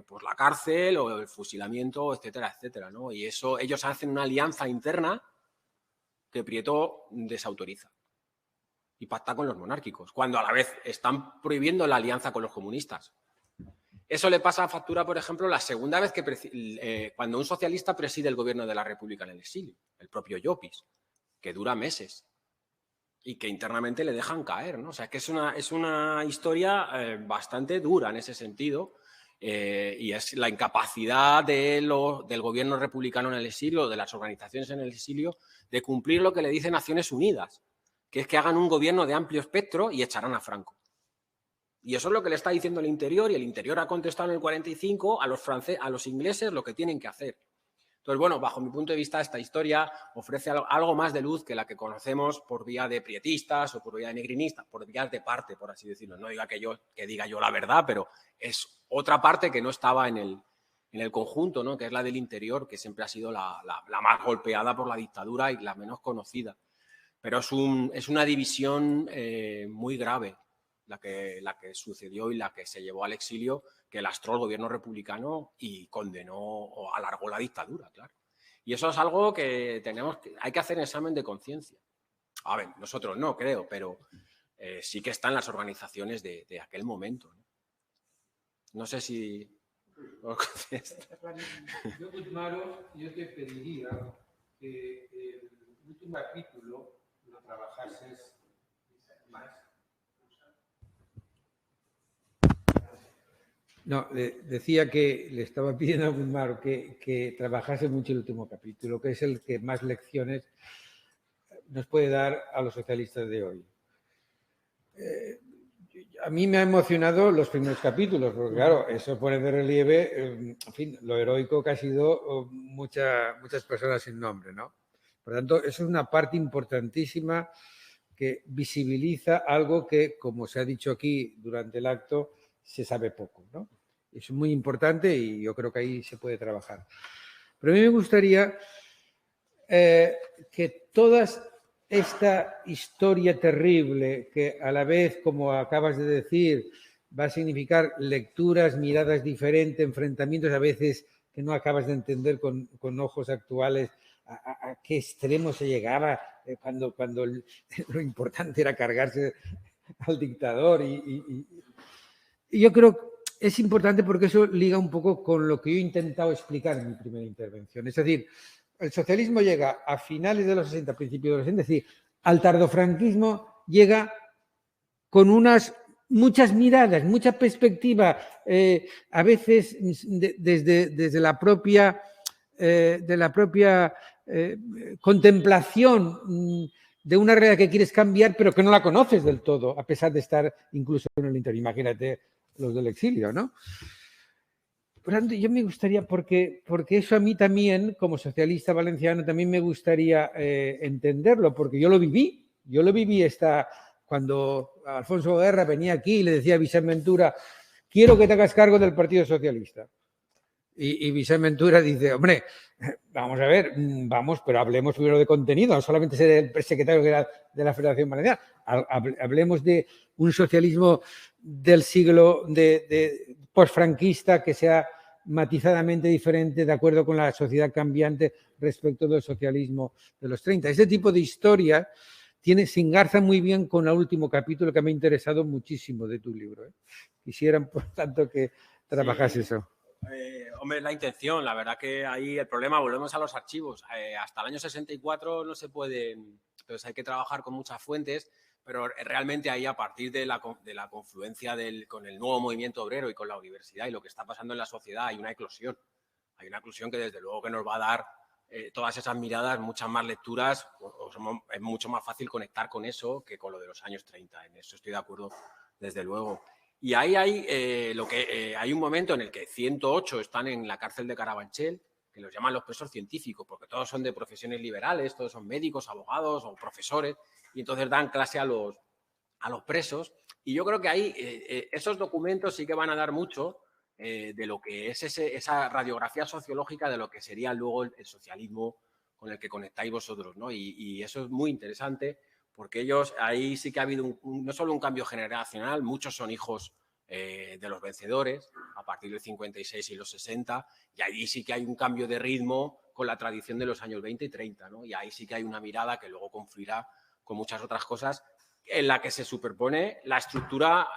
pues la cárcel o el fusilamiento, etcétera, etcétera, ¿no? Y eso, ellos hacen una alianza interna que Prieto desautoriza y pacta con los monárquicos, cuando a la vez están prohibiendo la alianza con los comunistas. Eso le pasa a factura, por ejemplo, la segunda vez cuando un socialista preside el gobierno de la República en el exilio, el propio Llopis, que dura meses y que internamente le dejan caer, ¿no? O sea, que es una historia bastante dura en ese sentido, y es la incapacidad del gobierno republicano en el exilio, de las organizaciones en el exilio, de cumplir lo que le dice Naciones Unidas, que es que hagan un gobierno de amplio espectro y echarán a Franco. Y eso es lo que le está diciendo el interior, y el interior ha contestado en el 45 a los ingleses lo que tienen que hacer. Entonces, bueno, bajo mi punto de vista, esta historia ofrece algo más de luz que la que conocemos por vía de prietistas o por vía de negrinistas, por vías de parte, por así decirlo. No diga que diga yo la verdad, pero es otra parte que no estaba en el conjunto, ¿no? Que es la del interior, que siempre ha sido la más golpeada por la dictadura y la menos conocida. Pero es una división muy grave la que sucedió y la que se llevó al exilio, que lastró al gobierno republicano y condenó o alargó la dictadura, claro. Y eso es algo que hay que hacer examen de conciencia. A ver, nosotros no, creo, pero sí que están las organizaciones de aquel momento, ¿no? No sé si... Yo, Guzmaro, yo te pediría que el último capítulo lo trabajases más. No, decía que le estaba pidiendo a Guzmaro que trabajase mucho el último capítulo, que es el que más lecciones nos puede dar a los socialistas de hoy. A mí me ha emocionado los primeros capítulos, porque claro, eso pone de relieve, en fin, lo heroico que ha sido muchas personas sin nombre, ¿no? Por lo tanto, eso es una parte importantísima que visibiliza algo que, como se ha dicho aquí durante el acto, se sabe poco, ¿no? Es muy importante y yo creo que ahí se puede trabajar. Pero a mí me gustaría que toda esta historia terrible, que a la vez, como acabas de decir, va a significar lecturas, miradas diferentes, enfrentamientos a veces que no acabas de entender con ojos actuales, a qué extremo se llegaba cuando lo importante era cargarse al dictador. Y yo creo que es importante porque eso liga un poco con lo que yo he intentado explicar en mi primera intervención. Es decir, el socialismo llega a finales de los 60, principios de los 60, es decir, al tardofranquismo llega con muchas miradas, mucha perspectiva, a veces desde la propia contemplación de una realidad que quieres cambiar, pero que no la conoces del todo, a pesar de estar incluso en el interior. Imagínate los del exilio, ¿no? Por lo tanto, yo me gustaría, porque eso a mí también, como socialista valenciano, también me gustaría entenderlo, porque yo lo viví cuando Alfonso Guerra venía aquí y le decía a Vicent Ventura, quiero que te hagas cargo del Partido Socialista. Y Vicent Ventura dice, hombre, vamos a ver, vamos, pero hablemos primero de contenido, no solamente ser el secretario de la Federación Valenciana, hablemos de un socialismo del siglo de posfranquista que sea matizadamente diferente de acuerdo con la sociedad cambiante respecto del socialismo de los 30. Este tipo de historia se engarza muy bien con el último capítulo que me ha interesado muchísimo de tu libro. Quisiera, por tanto, que trabajase eso. Hombre, la intención, la verdad que ahí el problema, volvemos a los archivos, hasta el año 64 no se pueden, entonces hay que trabajar con muchas fuentes, pero realmente ahí a partir de la confluencia con el nuevo movimiento obrero y con la universidad y lo que está pasando en la sociedad hay una eclosión que desde luego que nos va a dar todas esas miradas, muchas más lecturas, es mucho más fácil conectar con eso que con lo de los años 30, en eso estoy de acuerdo desde luego. Y ahí hay un momento en el que 108 están en la cárcel de Carabanchel, que los llaman los presos científicos, porque todos son de profesiones liberales, todos son médicos, abogados o profesores, y entonces dan clase a los presos. Y yo creo que ahí esos documentos sí que van a dar mucho de lo que es esa radiografía sociológica de lo que sería luego el socialismo con el que conectáis vosotros, ¿no? Y eso es muy interesante, porque ellos, ahí sí que ha habido no solo un cambio generacional, muchos son hijos de los vencedores a partir del 56 y los 60, y ahí sí que hay un cambio de ritmo con la tradición de los años 20 y 30, ¿no? Y ahí sí que hay una mirada que luego confluirá con muchas otras cosas en la que se superpone la estructura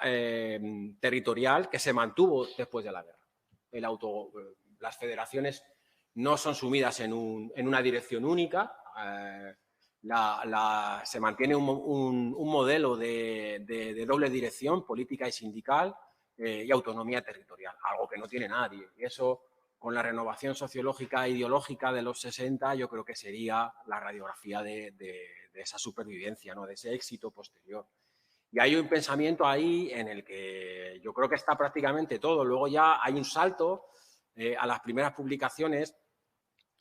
territorial que se mantuvo después de la guerra. Las federaciones no son sumidas en una dirección única, se mantiene un modelo de doble dirección, política y sindical, y autonomía territorial, algo que no tiene nadie. Y eso, con la renovación sociológica e ideológica de los 60, yo creo que sería la radiografía de esa supervivencia, ¿no? De ese éxito posterior. Y hay un pensamiento ahí en el que yo creo que está prácticamente todo. Luego ya hay un salto a las primeras publicaciones,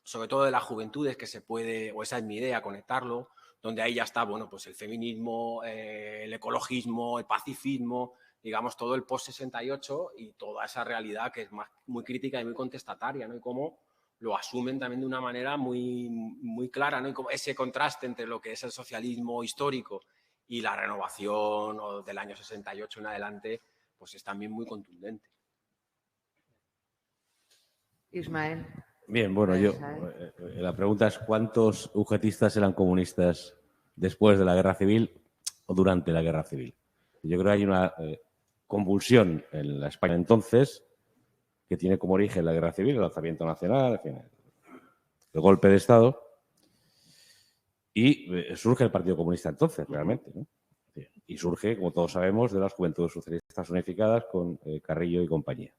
sobre todo de las juventudes, que se puede, o esa es mi idea, conectarlo, donde ahí ya está, bueno, pues el feminismo, el ecologismo, el pacifismo, digamos, todo el post-68 y toda esa realidad que es muy crítica y muy contestataria, ¿no? Y cómo lo asumen también de una manera muy, muy clara, ¿no? Y como ese contraste entre lo que es el socialismo histórico y la renovación del año 68 en adelante, pues es también muy contundente. Ismael. Bien, bueno, la pregunta es ¿cuántos ugetistas eran comunistas después de la Guerra Civil o durante la Guerra Civil? Yo creo que hay una convulsión en la España entonces que tiene como origen la Guerra Civil, el alzamiento nacional, en fin, el golpe de Estado, y surge el Partido Comunista entonces, realmente, ¿no? Y surge, como todos sabemos, de las Juventudes Socialistas Unificadas con Carrillo y compañía.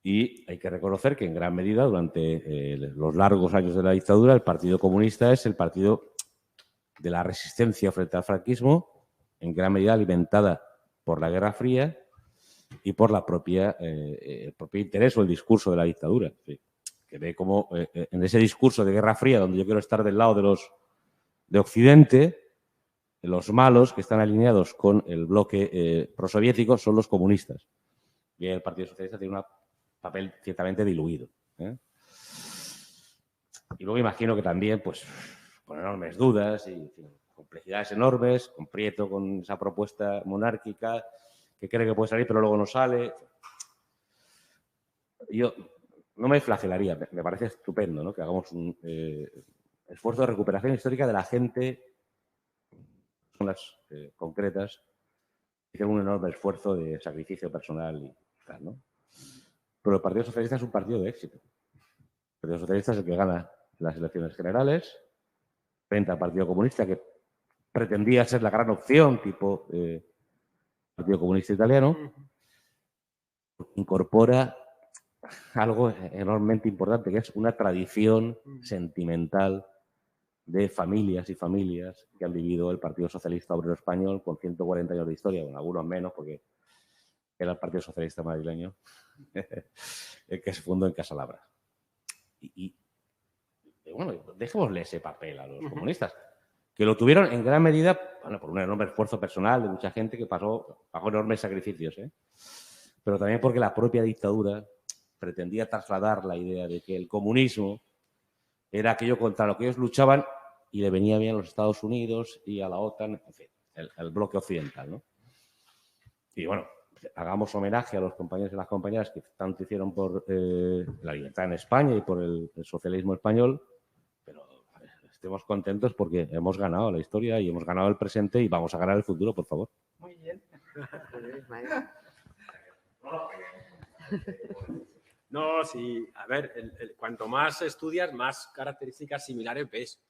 Y hay que reconocer que en gran medida durante los largos años de la dictadura el Partido Comunista es el partido de la resistencia frente al franquismo en gran medida alimentada por la Guerra Fría y por el propio interés o el discurso de la dictadura. Que ve como en ese discurso de Guerra Fría, donde yo quiero estar del lado de Occidente, los malos que están alineados con el bloque prosoviético son los comunistas. Y el Partido Socialista tiene un papel ciertamente diluido. Y luego imagino que también, pues, con enormes dudas y en fin, complejidades enormes, con Prieto, con esa propuesta monárquica que cree que puede salir, pero luego no sale. Yo no me flagelaría, me parece estupendo, ¿no?, que hagamos un esfuerzo de recuperación histórica de la gente, personas concretas, que hicieron un enorme esfuerzo de sacrificio personal y tal, ¿no? Pero el Partido Socialista es un partido de éxito. El Partido Socialista es el que gana las elecciones generales frente al Partido Comunista, que pretendía ser la gran opción, tipo Partido Comunista Italiano. Incorpora algo enormemente importante, que es una tradición sentimental de familias y familias que han vivido el Partido Socialista Obrero Español con 140 años de historia, con algunos menos, porque era el Partido Socialista madrileño, el que se fundó en Casalabra. Y bueno, dejémosle ese papel a los comunistas, que lo tuvieron en gran medida, bueno, por un enorme esfuerzo personal de mucha gente que pagó enormes sacrificios, pero también porque la propia dictadura pretendía trasladar la idea de que el comunismo era aquello contra lo que ellos luchaban y le venía bien a los Estados Unidos y a la OTAN, en fin, el bloque occidental, ¿no? Y bueno, hagamos homenaje a los compañeros y las compañeras que tanto hicieron por la libertad en España y por el socialismo español, pero estemos contentos porque hemos ganado la historia y hemos ganado el presente y vamos a ganar el futuro, por favor. Muy bien. No, sí, a ver, cuanto más estudias, más características similares ves.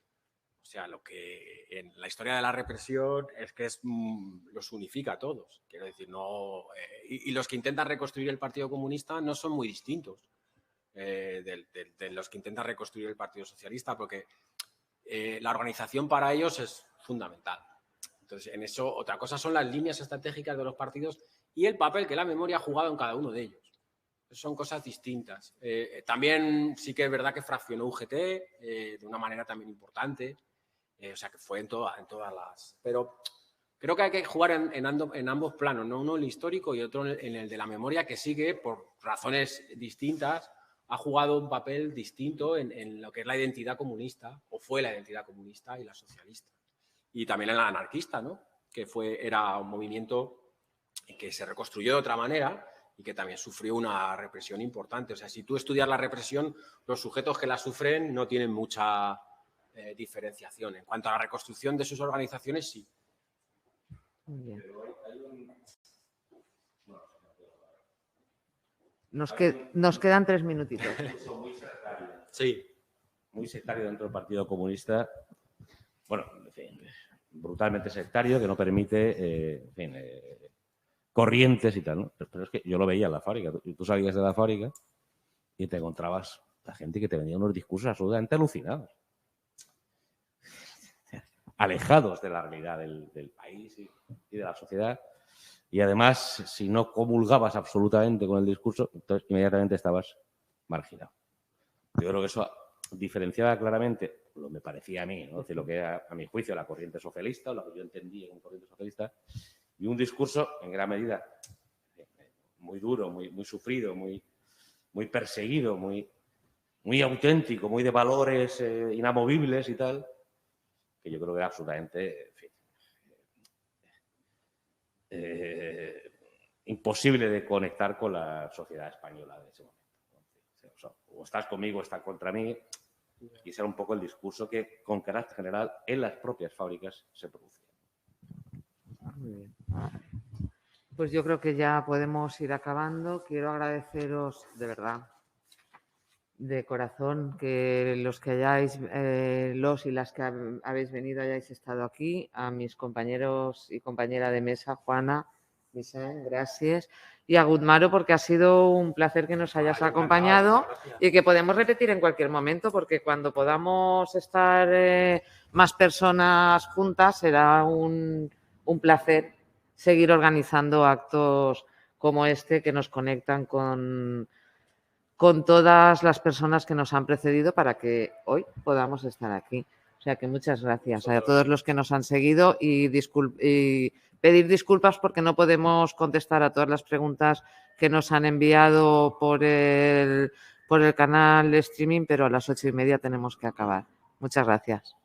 O sea, lo que en la historia de la represión es que los unifica a todos. Quiero decir, no. Y los que intentan reconstruir el Partido Comunista no son muy distintos de los que intentan reconstruir el Partido Socialista, porque la organización para ellos es fundamental. Entonces, en eso, otra cosa son las líneas estratégicas de los partidos y el papel que la memoria ha jugado en cada uno de ellos. Son cosas distintas. También sí que es verdad que fraccionó UGT de una manera también importante. O sea, que fue en todas las... Pero creo que hay que jugar en ambos planos, ¿no? Uno el histórico y otro en el de la memoria, que sí que, por razones distintas, ha jugado un papel distinto en lo que es la identidad comunista, o fue la identidad comunista y la socialista. Y también en la anarquista, ¿no? Que era un movimiento que se reconstruyó de otra manera y que también sufrió una represión importante. O sea, si tú estudias la represión, los sujetos que la sufren no tienen mucha diferenciación. En cuanto a la reconstrucción de sus organizaciones, sí. Muy bien. Nos quedan 3 minutitos. Sí. Muy sectario dentro del Partido Comunista. Bueno, en fin, brutalmente sectario, que no permite corrientes y tal, ¿no? Pero es que yo lo veía en la fábrica. Tú salías de la fábrica y te encontrabas la gente que te vendía unos discursos absolutamente alucinados, alejados de la realidad del país y de la sociedad. Y además, si no comulgabas absolutamente con el discurso, entonces inmediatamente estabas marginado. Yo creo que eso diferenciaba claramente, lo me parecía a mí, ¿no? Es decir, lo que era, a mi juicio, la corriente socialista, o lo que yo entendía como corriente socialista, y un discurso, en gran medida, muy duro, muy sufrido, muy perseguido, muy auténtico, muy de valores inamovibles y tal, que yo creo que era absolutamente, en fin, imposible de conectar con la sociedad española de ese momento. O sea, o estás conmigo o estás contra mí, y ese era un poco el discurso que, con carácter general, en las propias fábricas se producía. Muy bien. Pues yo creo que ya podemos ir acabando. Quiero agradeceros de verdad, de corazón, que los que hayáis, los y las que habéis venido hayáis estado aquí, a mis compañeros y compañera de mesa, Juana, Vicent, gracias, y a Gudmaro, porque ha sido un placer que nos hayas acompañado y que podemos repetir en cualquier momento, porque cuando podamos estar más personas juntas será un un placer seguir organizando actos como este que nos conectan con todas las personas que nos han precedido para que hoy podamos estar aquí. O sea que muchas gracias a todos los que nos han seguido y pedir disculpas porque no podemos contestar a todas las preguntas que nos han enviado por el canal de streaming, pero a las 8:30 tenemos que acabar. Muchas gracias.